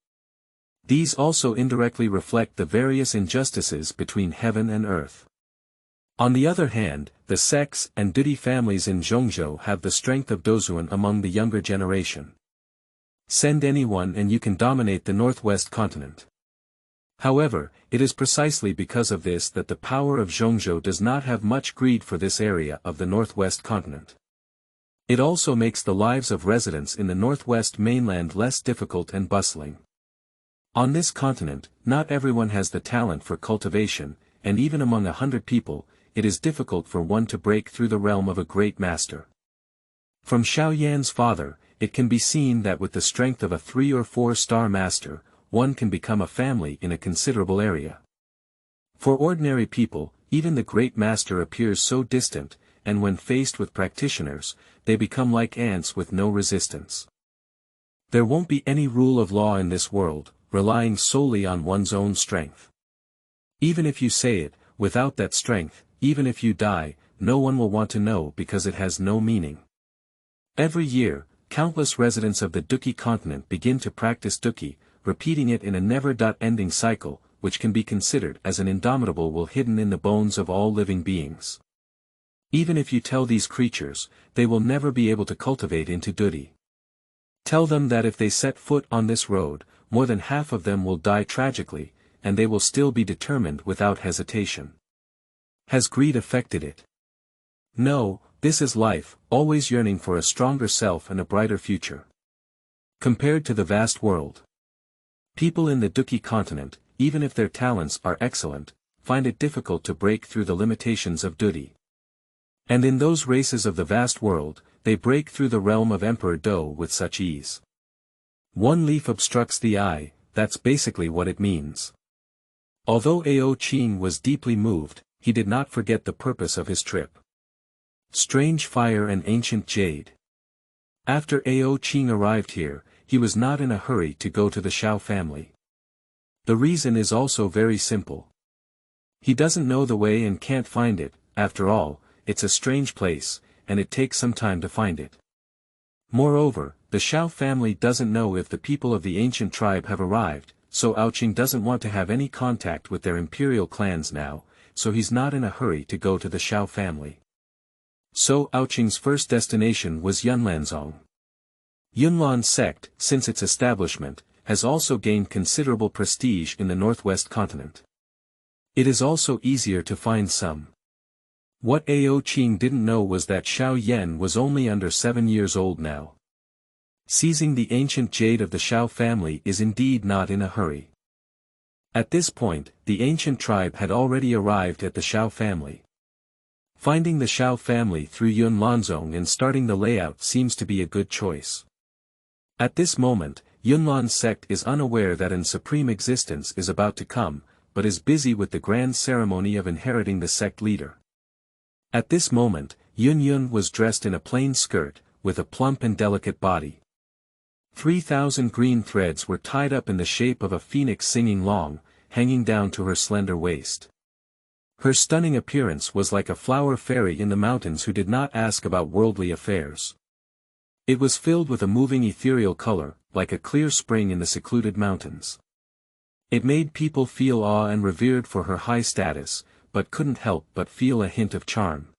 These also indirectly reflect the various injustices between heaven and earth. On the other hand, the Sects and Douqi families in Zhongzhou have the strength of Douzun among the younger generation. Send anyone and you can dominate the Northwest Continent. However, it is precisely because of this that the power of Zhongzhou does not have much greed for this area of the northwest continent. It also makes the lives of residents in the northwest mainland less difficult and bustling. On this continent, not everyone has the talent for cultivation, and even among 100 people, it is difficult for one to break through the realm of a great master. From Xiao Yan's father, it can be seen that with the strength of a 3 or 4-star master, one can become a family in a considerable area. For ordinary people, even the great master appears so distant, and when faced with practitioners, they become like ants with no resistance. There won't be any rule of law in this world, relying solely on one's own strength. Even if you say it, without that strength, even if you die, no one will want to know because it has no meaning. Every year, countless residents of the Douqi Continent begin to practice Douqi, repeating it in a never-ending cycle, which can be considered as an indomitable will hidden in the bones of all living beings. Even if you tell these creatures, they will never be able to cultivate into Douqi. Tell them that if they set foot on this road, more than half of them will die tragically, and they will still be determined without hesitation. Has greed affected it? No, this is life, always yearning for a stronger self and a brighter future. Compared to the vast world, people in the Douqi Continent, even if their talents are excellent, find it difficult to break through the limitations of Douqi. And in those races of the vast world, they break through the realm of Emperor Dou with such ease. One leaf obstructs the eye, that's basically what it means. Although Ao Qing was deeply moved, he did not forget the purpose of his trip. Strange fire and ancient jade. After Ao Qing arrived here, he was not in a hurry to go to the Xiao family. The reason is also very simple. He doesn't know the way and can't find it. After all, it's a strange place, and it takes some time to find it. Moreover, the Xiao family doesn't know if the people of the ancient tribe have arrived, so Ao Qing doesn't want to have any contact with their imperial clans now, so he's not in a hurry to go to the Xiao family. So Ao Qing's first destination was Yunlanzong. Yunlan sect, since its establishment, has also gained considerable prestige in the northwest continent. It is also easier to find some. What Ao Qing didn't know was that Xiao Yan was only under 7 years old now. Seizing the ancient jade of the Xiao family is indeed not in a hurry. At this point, the ancient tribe had already arrived at the Xiao family. Finding the Xiao family through Yunlanzong and starting the layout seems to be a good choice. At this moment, Yunlan sect is unaware that an supreme existence is about to come, but is busy with the grand ceremony of inheriting the sect leader. At this moment, Yun was dressed in a plain skirt, with a plump and delicate body. 3,000 green threads were tied up in the shape of a phoenix singing long, hanging down to her slender waist. Her stunning appearance was like a flower fairy in the mountains who did not ask about worldly affairs. It was filled with a moving ethereal color, like a clear spring in the secluded mountains. It made people feel awe and revered for her high status, but couldn't help but feel a hint of charm.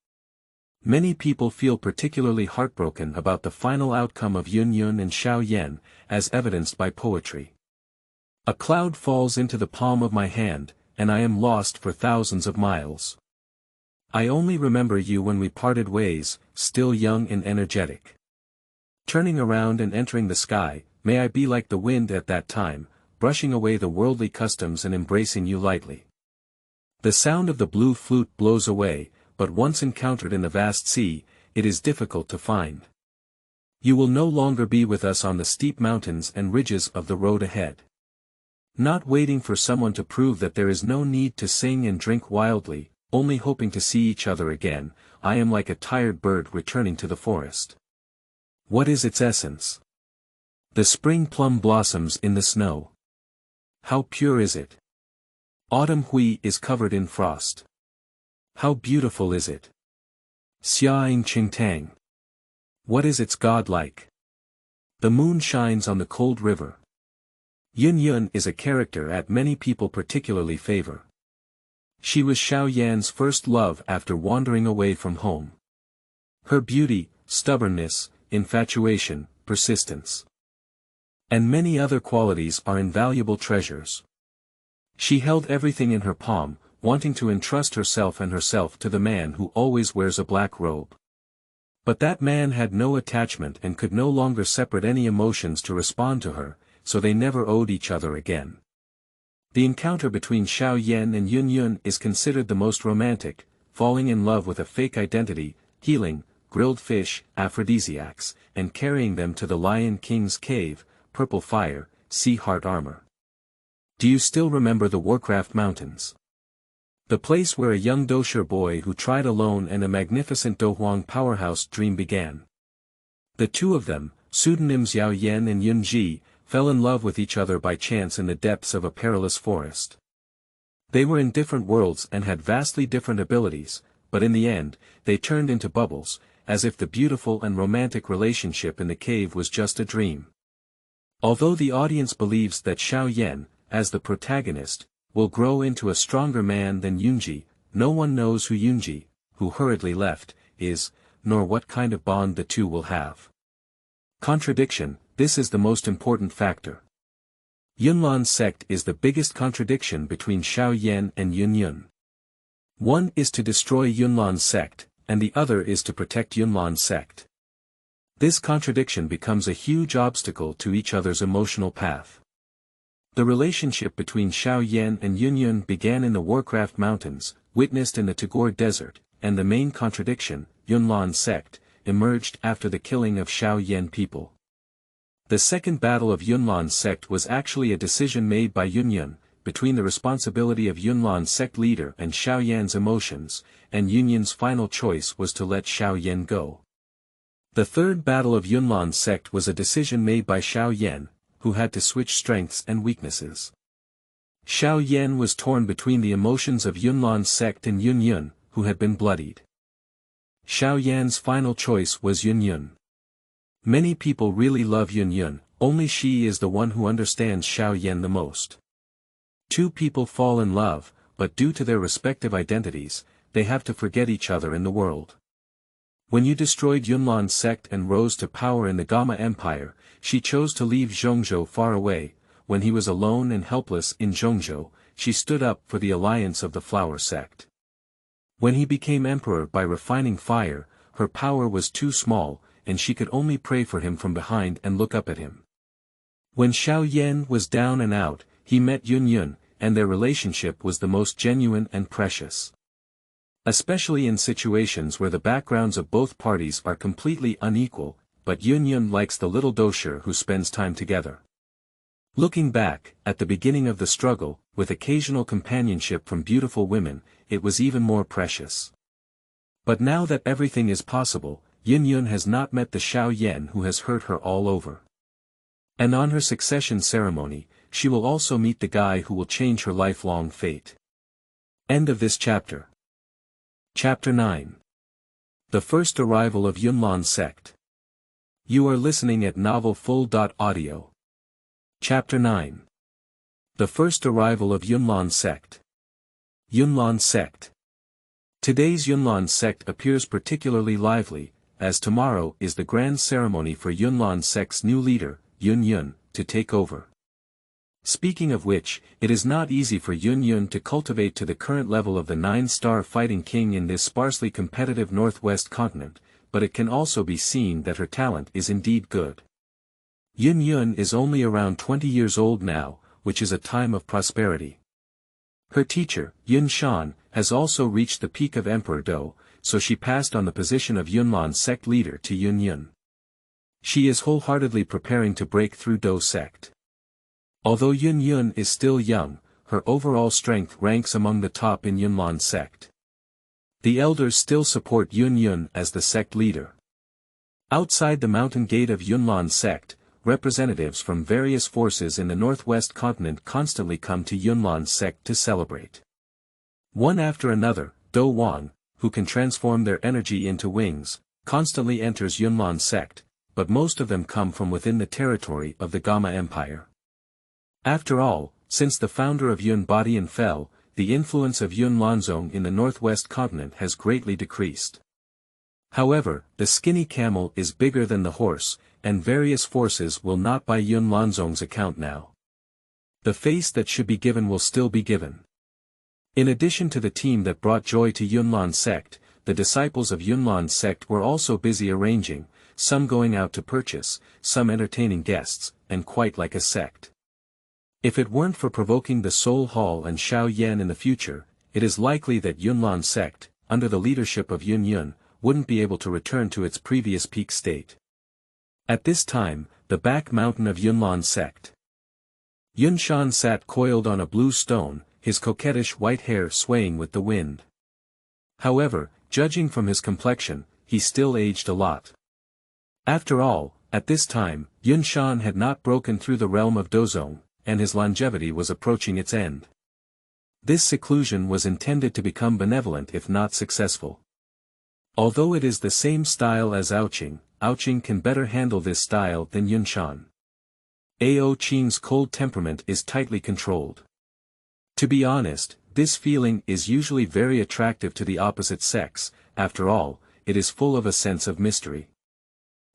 Many people feel particularly heartbroken about the final outcome of Yun and Xiao Yan, as evidenced by poetry. A cloud falls into the palm of my hand, and I am lost for thousands of miles. I only remember you when we parted ways, still young and energetic. Turning around and entering the sky, may I be like the wind at that time, brushing away the worldly customs and embracing you lightly. The sound of the blue flute blows away, but once encountered in the vast sea, it is difficult to find. You will no longer be with us on the steep mountains and ridges of the road ahead. Not waiting for someone to prove that there is no need to sing and drink wildly, only hoping to see each other again, I am like a tired bird returning to the forest. What is its essence? The spring plum blossoms in the snow. How pure is it? Autumn hui is covered in frost. How beautiful is it? Xiaing Qingtang. What is its god like? The moon shines on the cold river. Yun is a character at many people particularly favor. She was Xiao Yan's first love after wandering away from home. Her beauty, stubbornness, infatuation, persistence, and many other qualities are invaluable treasures. She held everything in her palm, wanting to entrust herself to the man who always wears a black robe. But that man had no attachment and could no longer separate any emotions to respond to her, so they never owed each other again. The encounter between Xiao Yan and Yunlan is considered the most romantic, falling in love with a fake identity, healing, grilled fish, aphrodisiacs, and carrying them to the Lion King's cave, purple fire, sea heart armor. Do you still remember the Warcraft Mountains? The place where a young Douqi boy who tried alone and a magnificent Douhuang powerhouse dream began. The two of them, pseudonyms Yao Yan and Yunji, fell in love with each other by chance in the depths of a perilous forest. They were in different worlds and had vastly different abilities, but in the end, they turned into bubbles, as if the beautiful and romantic relationship in the cave was just a dream. Although the audience believes that Xiao Yan, as the protagonist, will grow into a stronger man than Yunji, no one knows who Yunji, who hurriedly left, is, nor what kind of bond the two will have. Contradiction, this is the most important factor. Yunlan's sect is the biggest contradiction between Xiao Yan and Yunlan. One is to destroy Yunlan's sect, and the other is to protect Yunlan's sect. This contradiction becomes a huge obstacle to each other's emotional path. The relationship between Xiao Yan and Yunlan began in the Warcraft Mountains, witnessed in the Tagore Desert, and the main contradiction, Yunlan's sect, emerged after the killing of Xiao Yan people. The second battle of Yunlan's sect was actually a decision made by Yunlan, between the responsibility of Yunlan's sect leader and Xiao Yan's emotions, and Yunlan's final choice was to let Xiao Yan go. The third battle of Yunlan's sect was a decision made by Xiao Yan, who had to switch strengths and weaknesses. Xiao Yan was torn between the emotions of Yunlan's sect and Yunlan, who had been bloodied. Xiao Yan's final choice was Yunlan. Many people really love Yunlan, only she is the one who understands Xiao Yan the most. Two people fall in love, but due to their respective identities, they have to forget each other in the world. When you destroyed Yunlan's sect and rose to power in the Gama Empire, she chose to leave Zhongzhou far away. When he was alone and helpless in Zhongzhou, she stood up for the alliance of the Flower Sect. When he became emperor by refining fire, her power was too small, and she could only pray for him from behind and look up at him. When Xiao Yan was down and out, he met Yunlan, and their relationship was the most genuine and precious. Especially in situations where the backgrounds of both parties are completely unequal, but Yunlan likes the little Douqi who spends time together. Looking back, at the beginning of the struggle, with occasional companionship from beautiful women, it was even more precious. But now that everything is possible, Yunlan has not met the Xiao Yan who has hurt her all over. And on her succession ceremony, she will also meet the guy who will change her lifelong fate. End of this chapter. Chapter 9. The first arrival of Yunlan's sect. You are listening at novelfull.audio. Chapter 9. The first arrival of Yunlan's sect. Yunlan's sect. Today's Yunlan sect appears particularly lively, as tomorrow is the grand ceremony for Yunlan sect's new leader, Yunlan, to take over. Speaking of which, it is not easy for Yunlan to cultivate to the current level of the 9-star fighting king in this sparsely competitive northwest continent, but it can also be seen that her talent is indeed good. Yunlan is only around 20 years old now, which is a time of prosperity. Her teacher, Yun Shan, has also reached the peak of Emperor Dou, so she passed on the position of Yunlan's sect leader to Yunlan. She is wholeheartedly preparing to break through Dou sect. Although Yunlan is still young, her overall strength ranks among the top in Yunlan's sect. The elders still support Yunlan as the sect leader. Outside the mountain gate of Yunlan's sect, representatives from various forces in the northwest continent constantly come to Yunlan's sect to celebrate. One after another, Dou Wang, who can transform their energy into wings, constantly enters Yunlan's sect, but most of them come from within the territory of the Gama Empire. After all, since the founder of Yun Badian fell, the influence of Yun Lanzong in the northwest continent has greatly decreased. However, the skinny camel is bigger than the horse, and various forces will not buy Yun Lanzong's account now. The face that should be given will still be given. In addition to the team that brought joy to Yunlan Sect, the disciples of Yunlan Sect were also busy arranging, some going out to purchase, some entertaining guests, and quite like a sect. If it weren't for provoking the Soul Hall and Xiao Yan in the future, it is likely that Yunlan Sect, under the leadership of Yun, wouldn't be able to return to its previous peak state. At this time, the back mountain of Yunlan Sect. Yunshan sat coiled on a blue stone, his coquettish white hair swaying with the wind. However, judging from his complexion, he still aged a lot. After all, at this time, Yunshan had not broken through the realm of Dozong, and his longevity was approaching its end. This seclusion was intended to become benevolent if not successful. Although it is the same style as Ao Qing can better handle this style than Yunshan. Ao Qing's cold temperament is tightly controlled. To be honest, this feeling is usually very attractive to the opposite sex. After all, it is full of a sense of mystery.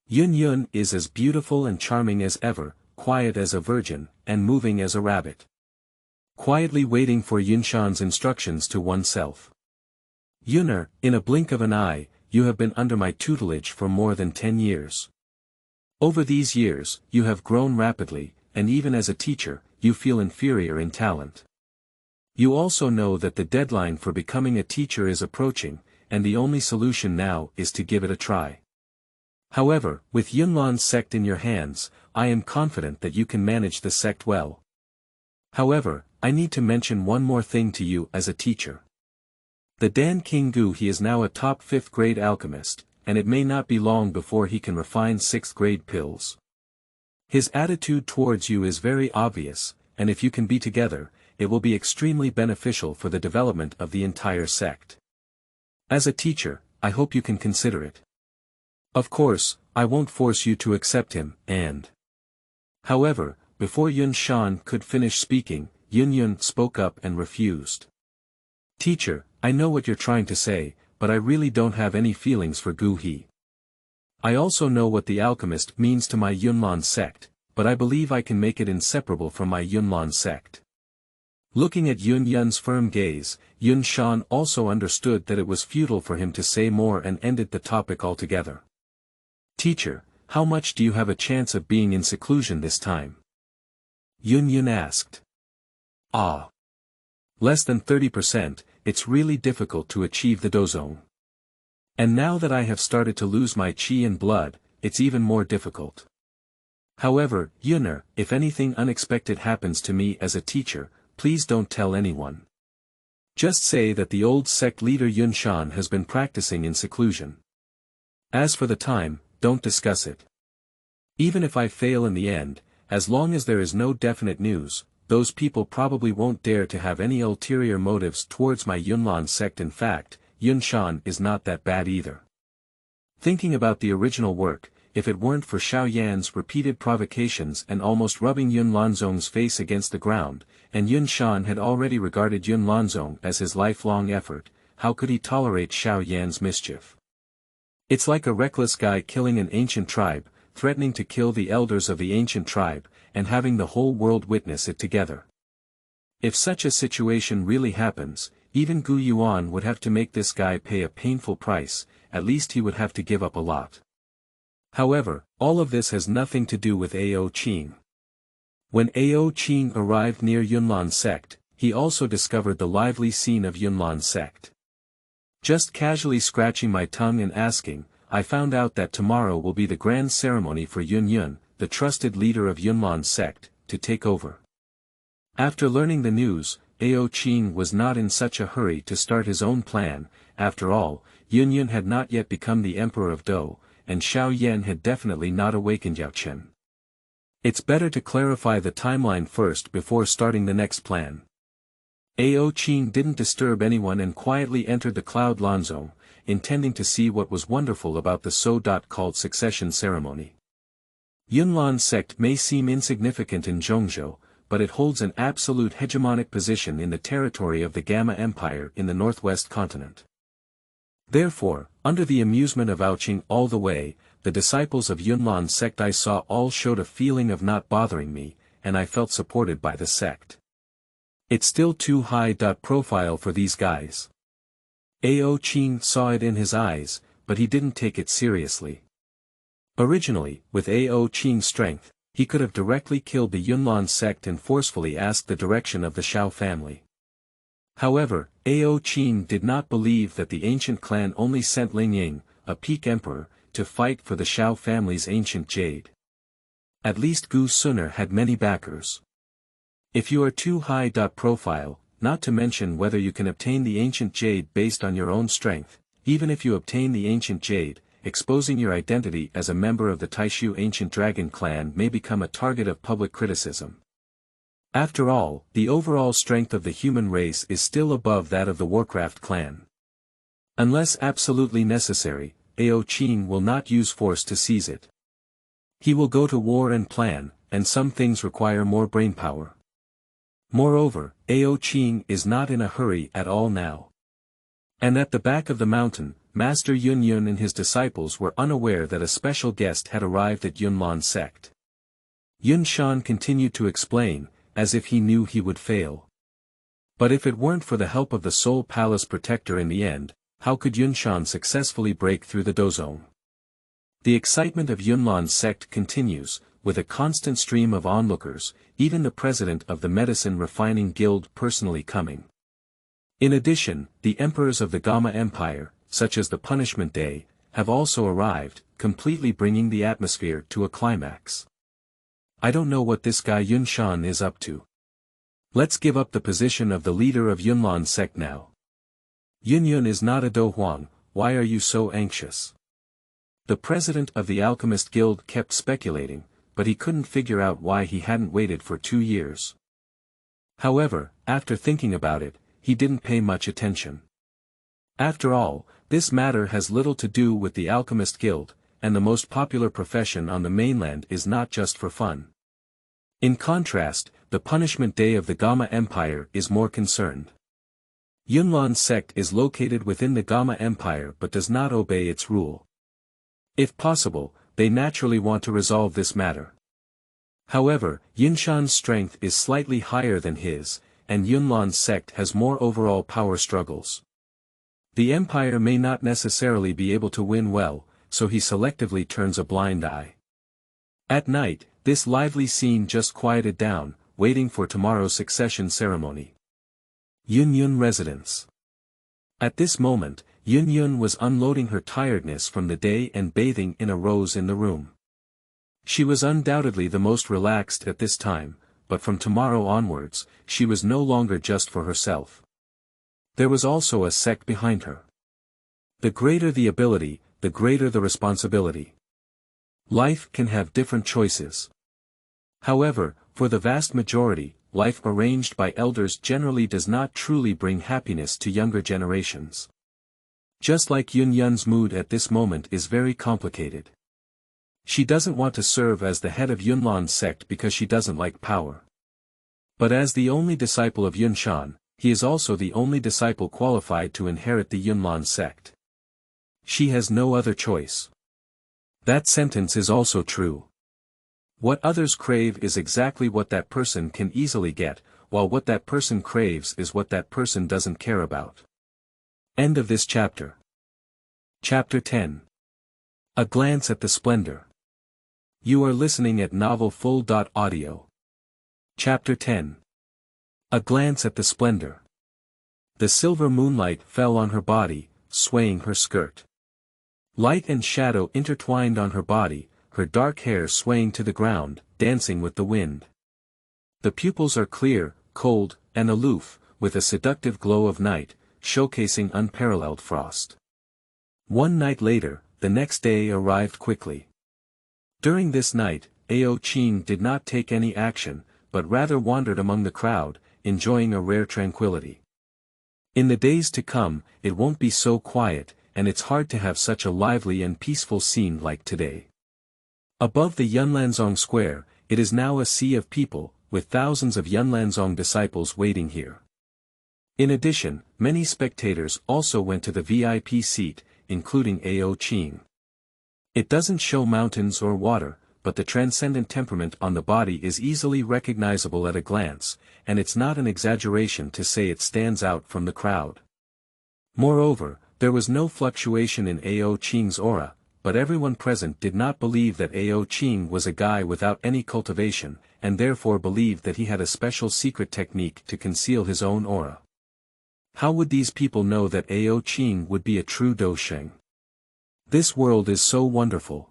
Yun is as beautiful and charming as ever, quiet as a virgin, and moving as a rabbit. Quietly waiting for Yunshan's instructions to oneself. Yuner, in a blink of an eye, you have been under my tutelage for more than 10 years. Over these years, you have grown rapidly, and even as a teacher, you feel inferior in talent. You also know that the deadline for becoming a teacher is approaching, and the only solution now is to give it a try. However, with Yunlan's sect in your hands, I am confident that you can manage the sect well. However, I need to mention one more thing to you as a teacher. The Dan King Gu, he is now a top 5th grade alchemist, and it may not be long before he can refine 6th grade pills. His attitude towards you is very obvious, and if you can be together, it will be extremely beneficial for the development of the entire sect. As a teacher, I hope you can consider it. Of course, I won't force you to accept him, and... However, before Yunshan could finish speaking, Yun spoke up and refused. Teacher, I know what you're trying to say, but I really don't have any feelings for Gu He. I also know what the alchemist means to my Yunlan sect, but I believe I can make it inseparable from my Yunlan sect. Looking at Yun's firm gaze, Yunshan also understood that it was futile for him to say more and ended the topic altogether. Teacher, how much do you have a chance of being in seclusion this time? Yun asked. Ah. Less than 30%, it's really difficult to achieve the Dozong. And now that I have started to lose my qi and blood, it's even more difficult. However, Yuner, if anything unexpected happens to me as a teacher, please don't tell anyone. Just say that the old sect leader Yunshan has been practicing in seclusion. As for the time, don't discuss it. Even if I fail in the end, as long as there is no definite news, those people probably won't dare to have any ulterior motives towards my Yunlan sect. In fact, Yunshan is not that bad either. Thinking about the original work, if it weren't for Xiao Yan's repeated provocations and almost rubbing Yun Lanzong's face against the ground, and Yunshan had already regarded Yun Lanzong as his lifelong effort, how could he tolerate Xiao Yan's mischief? It's like a reckless guy killing an ancient tribe, threatening to kill the elders of the ancient tribe, and having the whole world witness it together. If such a situation really happens, even Gu Yuan would have to make this guy pay a painful price, at least he would have to give up a lot. However, all of this has nothing to do with Ao Qing. When Ao Qing arrived near Yunlan Sect, he also discovered the lively scene of Yunlan Sect. Just casually scratching my tongue and asking, I found out that tomorrow will be the grand ceremony for Yun, the trusted leader of Yunlan Sect, to take over. After learning the news, Ao Qing was not in such a hurry to start his own plan. After all, Yun had not yet become the emperor of Dou, and Xiao Yan had definitely not awakened Yao Chen. It's better to clarify the timeline first before starting the next plan. Ao Qing didn't disturb anyone and quietly entered the Cloud Lanzong, intending to see what was wonderful about the so-called succession ceremony. Yunlan Sect may seem insignificant in Zhongzhou, but it holds an absolute hegemonic position in the territory of the Gamma Empire in the northwest continent. Therefore, under the amusement of Ao Qing all the way, the disciples of Yunlan Sect I saw all showed a feeling of not bothering me, and I felt supported by the sect. It's still too high. Profile for these guys. Ao Qing saw it in his eyes, but he didn't take it seriously. Originally, with Ao Qing's strength, he could have directly killed the Yunlan sect and forcefully asked the direction of the Shao family. However, Ao Qing did not believe that the ancient clan only sent Lingying, a peak emperor, to fight for the Shao family's ancient jade. At least Gu Suner had many backers. If you are too high. Profile, not to mention whether you can obtain the ancient jade based on your own strength, even if you obtain the ancient jade, exposing your identity as a member of the Taixu ancient dragon clan may become a target of public criticism. After all, the overall strength of the human race is still above that of the Warcraft clan. Unless absolutely necessary, Ao Qing will not use force to seize it. He will go to war and plan, and some things require more brainpower. Moreover, Ao Qing is not in a hurry at all now. And at the back of the mountain, Master Yunlan and his disciples were unaware that a special guest had arrived at Yunlan sect. Yunshan continued to explain, as if he knew he would fail. But if it weren't for the help of the Soul Palace Protector in the end, how could Yunshan successfully break through the dozone? The excitement of Yunlan sect continues, with a constant stream of onlookers, even the president of the Medicine Refining Guild personally coming. In addition, the emperors of the Gamma Empire, such as the Punishment Day, have also arrived, completely bringing the atmosphere to a climax. I don't know what this guy Yunshan is up to. Let's give up the position of the leader of Yunlan sect now. Yunyun is not a Do Huang, why are you so anxious? The president of the Alchemist Guild kept speculating, but he couldn't figure out why he hadn't waited for 2 years. However, after thinking about it, he didn't pay much attention. After all, this matter has little to do with the Alchemist Guild, and the most popular profession on the mainland is not just for fun. In contrast, the Punishment Day of the Gamma Empire is more concerned. Yunlan sect is located within the Gamma Empire but does not obey its rule. If possible, they naturally want to resolve this matter. However, Yunshan's strength is slightly higher than his, and Yunlan's sect has more overall power struggles. The empire may not necessarily be able to win well, so he selectively turns a blind eye. At night, this lively scene just quieted down, waiting for tomorrow's succession ceremony. Yunyun residence. At this moment, Yunyun was unloading her tiredness from the day and bathing in a rose in the room. She was undoubtedly the most relaxed at this time, but from tomorrow onwards, she was no longer just for herself. There was also a sect behind her. The greater the ability, the greater the responsibility. Life can have different choices. However, for the vast majority, life arranged by elders generally does not truly bring happiness to younger generations. Just like Yunyun's mood at this moment is very complicated. She doesn't want to serve as the head of Yunlan's sect because she doesn't like power. But as the only disciple of Yunshan, he is also the only disciple qualified to inherit the Yunlan sect. She has no other choice. That sentence is also true. What others crave is exactly what that person can easily get, while what that person craves is what that person doesn't care about. End of this chapter. Chapter 10. A glance at the splendor. You are listening at novelfull.audio. Chapter 10. A glance at the splendor. The silver moonlight fell on her body, swaying her skirt. Light and shadow intertwined on her body, her dark hair swaying to the ground, dancing with the wind. The pupils are clear, cold, and aloof, with a seductive glow of night, showcasing unparalleled frost. One night later, the next day arrived quickly. During this night, Ao Qing did not take any action, but rather wandered among the crowd, enjoying a rare tranquility. In the days to come, it won't be so quiet, and it's hard to have such a lively and peaceful scene like today. Above the Yunlanzong Square, it is now a sea of people, with thousands of Yunlanzong disciples waiting here. In addition, many spectators also went to the VIP seat, including Ao Qing. It doesn't show mountains or water, but the transcendent temperament on the body is easily recognizable at a glance, and it's not an exaggeration to say it stands out from the crowd. Moreover, there was no fluctuation in Ao Qing's aura, but everyone present did not believe that Ao Qing was a guy without any cultivation, and therefore believed that he had a special secret technique to conceal his own aura. How would these people know that Ao Qing would be a true Dou Saint? This world is so wonderful.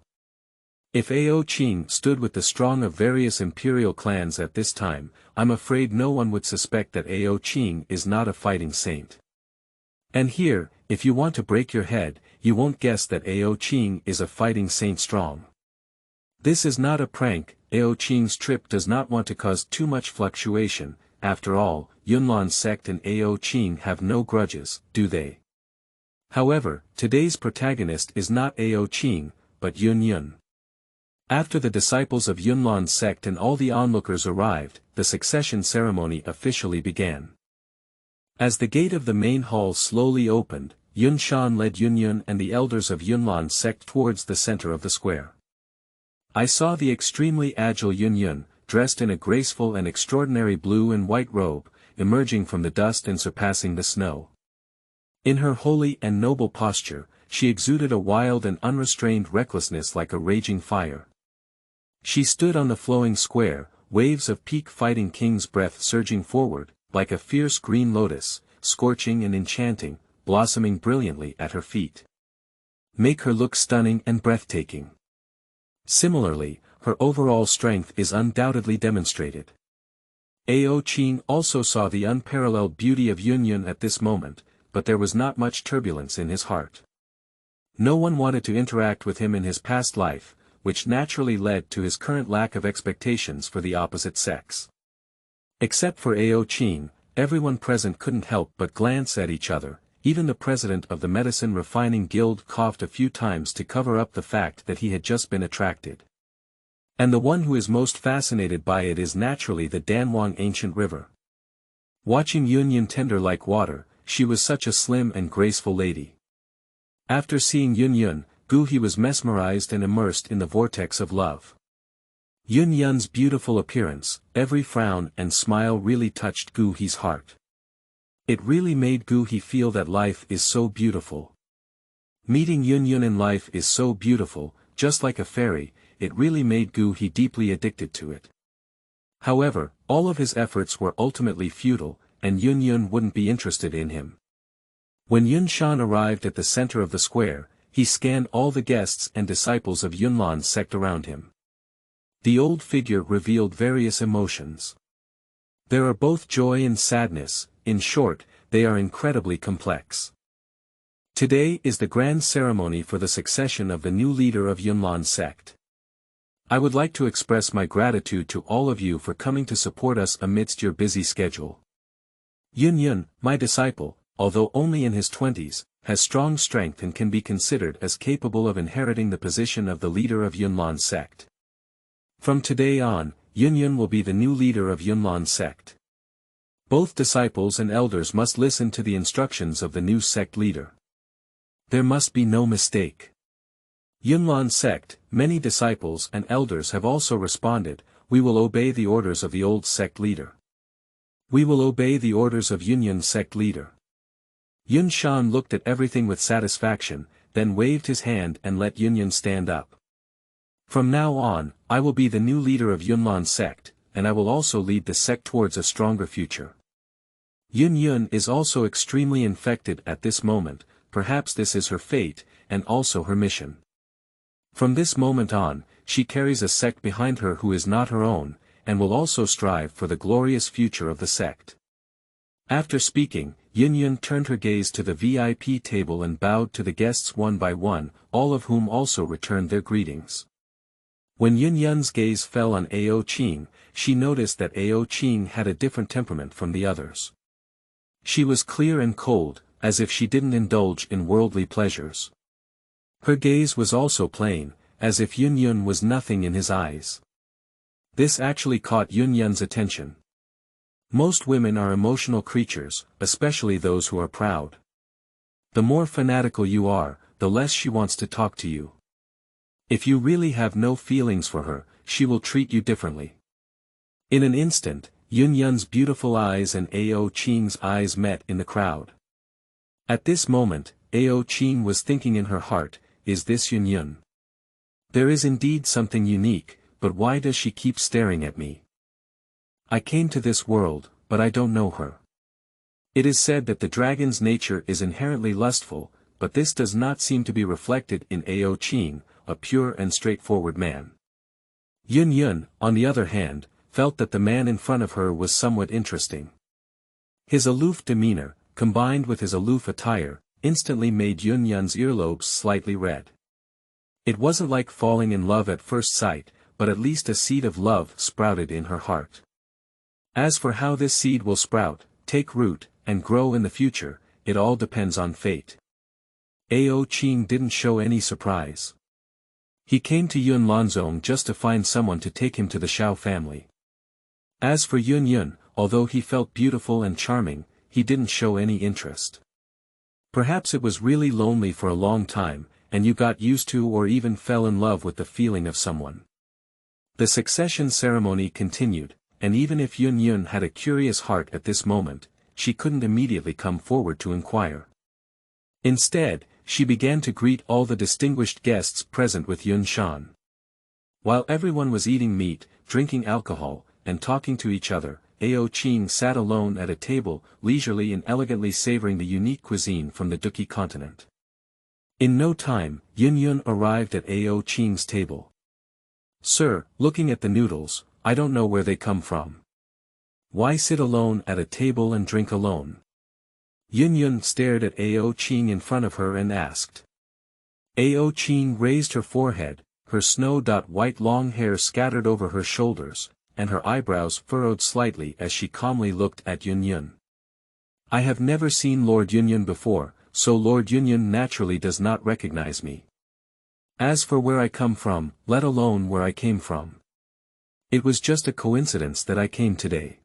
If Ao Qing stood with the strong of various imperial clans at this time, I'm afraid no one would suspect that Ao Qing is not a fighting saint. And here, if you want to break your head, you won't guess that Ao Qing is a fighting saint strong. This is not a prank. Ao Qing's trip does not want to cause too much fluctuation. After all, Yunlan Sect and Ao Qing have no grudges, do they? However, today's protagonist is not Ao Qing, but Yun. After the disciples of Yunlan Sect and all the onlookers arrived, the succession ceremony officially began. As the gate of the main hall slowly opened, Yun Shan led Yun and the elders of Yunlan Sect towards the center of the square. I saw the extremely agile Yun, dressed in a graceful and extraordinary blue and white robe, emerging from the dust and surpassing the snow. In her holy and noble posture, she exuded a wild and unrestrained recklessness like a raging fire. She stood on the flowing square, waves of peak fighting king's breath surging forward, like a fierce green lotus, scorching and enchanting, blossoming brilliantly at her feet. Make her look stunning and breathtaking. Similarly, her overall strength is undoubtedly demonstrated. Ao Qing also saw the unparalleled beauty of Yun at this moment, but there was not much turbulence in his heart. No one wanted to interact with him in his past life, which naturally led to his current lack of expectations for the opposite sex. Except for Ao Qing, everyone present couldn't help but glance at each other. Even the president of the Medicine Refining Guild coughed a few times to cover up the fact that he had just been attracted. And the one who is most fascinated by it is naturally the Danwang ancient river. Watching Yun tender like water, she was such a slim and graceful lady. After seeing Yun, Douqi was mesmerized and immersed in the vortex of love. Yun's beautiful appearance, every frown and smile really touched Douqi's heart. It really made Douqi feel that life is so beautiful. Meeting Yun in life is so beautiful, just like a fairy. It really made Douqi deeply addicted to it. However, all of his efforts were ultimately futile, and Yun wouldn't be interested in him. When Yun Shan arrived at the center of the square, he scanned all the guests and disciples of Yunlan Sect around him. The old figure revealed various emotions. There are both joy and sadness. In short, they are incredibly complex. Today is the grand ceremony for the succession of the new leader of Yunlan Sect. I would like to express my gratitude to all of you for coming to support us amidst your busy schedule. Yun, my disciple, although only in his 20s, has strong strength and can be considered as capable of inheriting the position of the leader of Yunlan Sect. From today on, Yun will be the new leader of Yunlan Sect. Both disciples and elders must listen to the instructions of the new sect leader. There must be no mistake. Yunlan Sect, many disciples and elders have also responded, we will obey the orders of the old sect leader. We will obey the orders of Yun sect leader. Yun Shan looked at everything with satisfaction, then waved his hand and let Yun stand up. From now on, I will be the new leader of Yunlan Sect, and I will also lead the sect towards a stronger future. Yun is also extremely infected at this moment, perhaps this is her fate, and also her mission. From this moment on, she carries a sect behind her who is not her own, and will also strive for the glorious future of the sect. After speaking, Yun turned her gaze to the VIP table and bowed to the guests one by one, all of whom also returned their greetings. When Yun's gaze fell on Ao Qing, she noticed that Ao Qing had a different temperament from the others. She was clear and cold, as if she didn't indulge in worldly pleasures. Her gaze was also plain, as if Yun was nothing in his eyes. This actually caught Yun's attention. Most women are emotional creatures, especially those who are proud. The more fanatical you are, the less she wants to talk to you. If you really have no feelings for her, she will treat you differently. In an instant, Yunlan's beautiful eyes and Ao Qing's eyes met in the crowd. At this moment, Ao Qing was thinking in her heart, is this Yunlan? There is indeed something unique, but why does she keep staring at me? I came to this world, but I don't know her. It is said that the dragon's nature is inherently lustful, but this does not seem to be reflected in Ao Qing, a pure and straightforward man. Yunlan, on the other hand, felt that the man in front of her was somewhat interesting. His aloof demeanor, combined with his aloof attire, instantly made Yunlan's earlobes slightly red. It wasn't like falling in love at first sight, but at least a seed of love sprouted in her heart. As for how this seed will sprout, take root, and grow in the future, it all depends on fate. Ao Qing didn't show any surprise. He came to Yunlan's home just to find someone to take him to the Shao family. As for Yunlan, although he felt beautiful and charming, he didn't show any interest. Perhaps it was really lonely for a long time, and you got used to or even fell in love with the feeling of someone. The succession ceremony continued, and even if Yunlan had a curious heart at this moment, she couldn't immediately come forward to inquire. Instead, she began to greet all the distinguished guests present with Yunshan. While everyone was eating meat, drinking alcohol, and talking to each other, Ao Qing sat alone at a table, leisurely and elegantly savoring the unique cuisine from the Douqi Continent. In no time, Yunlan arrived at Ao Qing's table. Sir, looking at the noodles, I don't know where they come from. Why sit alone at a table and drink alone? Yunlan stared at Ao Qing in front of her and asked. Ao Qing raised her forehead, her snow-white long hair scattered over her shoulders, and her eyebrows furrowed slightly as she calmly looked at Yunlan. I have never seen Lord Yunlan before, so Lord Yunlan naturally does not recognize me. As for where I come from, let alone where I came from. It was just a coincidence that I came today.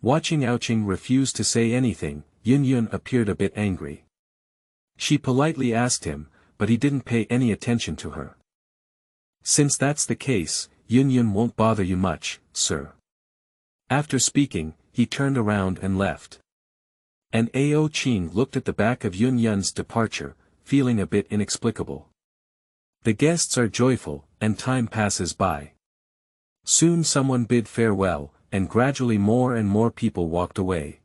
Watching Ao Qing refuse to say anything, Yunlan appeared a bit angry. She politely asked him, but he didn't pay any attention to her. Since that's the case, Yunlan won't bother you much, sir. After speaking, he turned around and left. And Ao Qing looked at the back of Yunlan's departure, feeling a bit inexplicable. The guests are joyful, and time passes by. Soon someone bid farewell, and gradually more and more people walked away.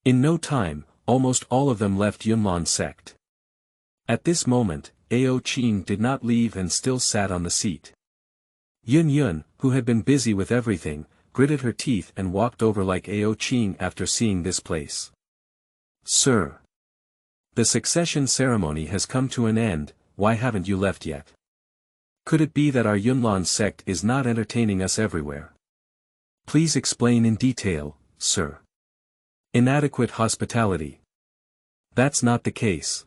In no time, almost all of them left Yunlan's sect. At this moment, Ao Qing did not leave and still sat on the seat. Yunlan, who had been busy with everything, gritted her teeth and walked over like Ao Qing after seeing this place. Sir. The succession ceremony has come to an end, why haven't you left yet? Could it be that our Yunlan sect is not entertaining us everywhere? Please explain in detail, sir. Inadequate hospitality. That's not the case.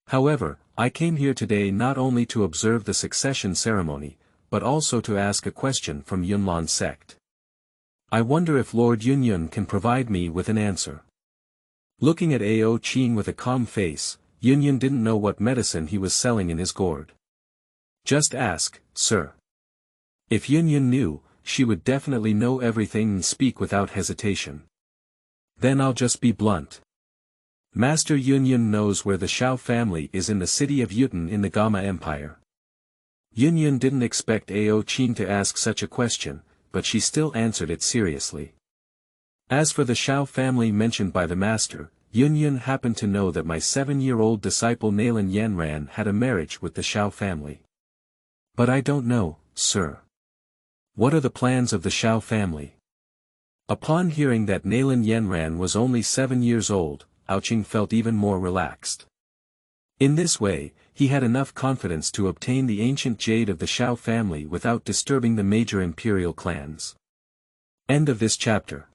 However, I came here today not only to observe the succession ceremony, but also to ask a question from Yunlan sect. I wonder if Lord Yunlan can provide me with an answer. Looking at Ao Qing with a calm face, Yunlan didn't know what medicine he was selling in his gourd. Just ask, sir. If Yunlan knew, she would definitely know everything and speak without hesitation. Then I'll just be blunt. Master Yunlan knows where the Shao family is in the city of Yunlan in the Gama Empire. Yunlan didn't expect Ao Qing to ask such a question, but she still answered it seriously. As for the Shao family mentioned by the master, Yunlan happened to know that my 7-year-old disciple Nalan Yanran had a marriage with the Shao family. But I don't know, sir. What are the plans of the Shao family? Upon hearing that Nalan Yanran was only 7 years old, Ao Qing felt even more relaxed. In this way, he had enough confidence to obtain the ancient jade of the Shao family without disturbing the major imperial clans. End of this chapter.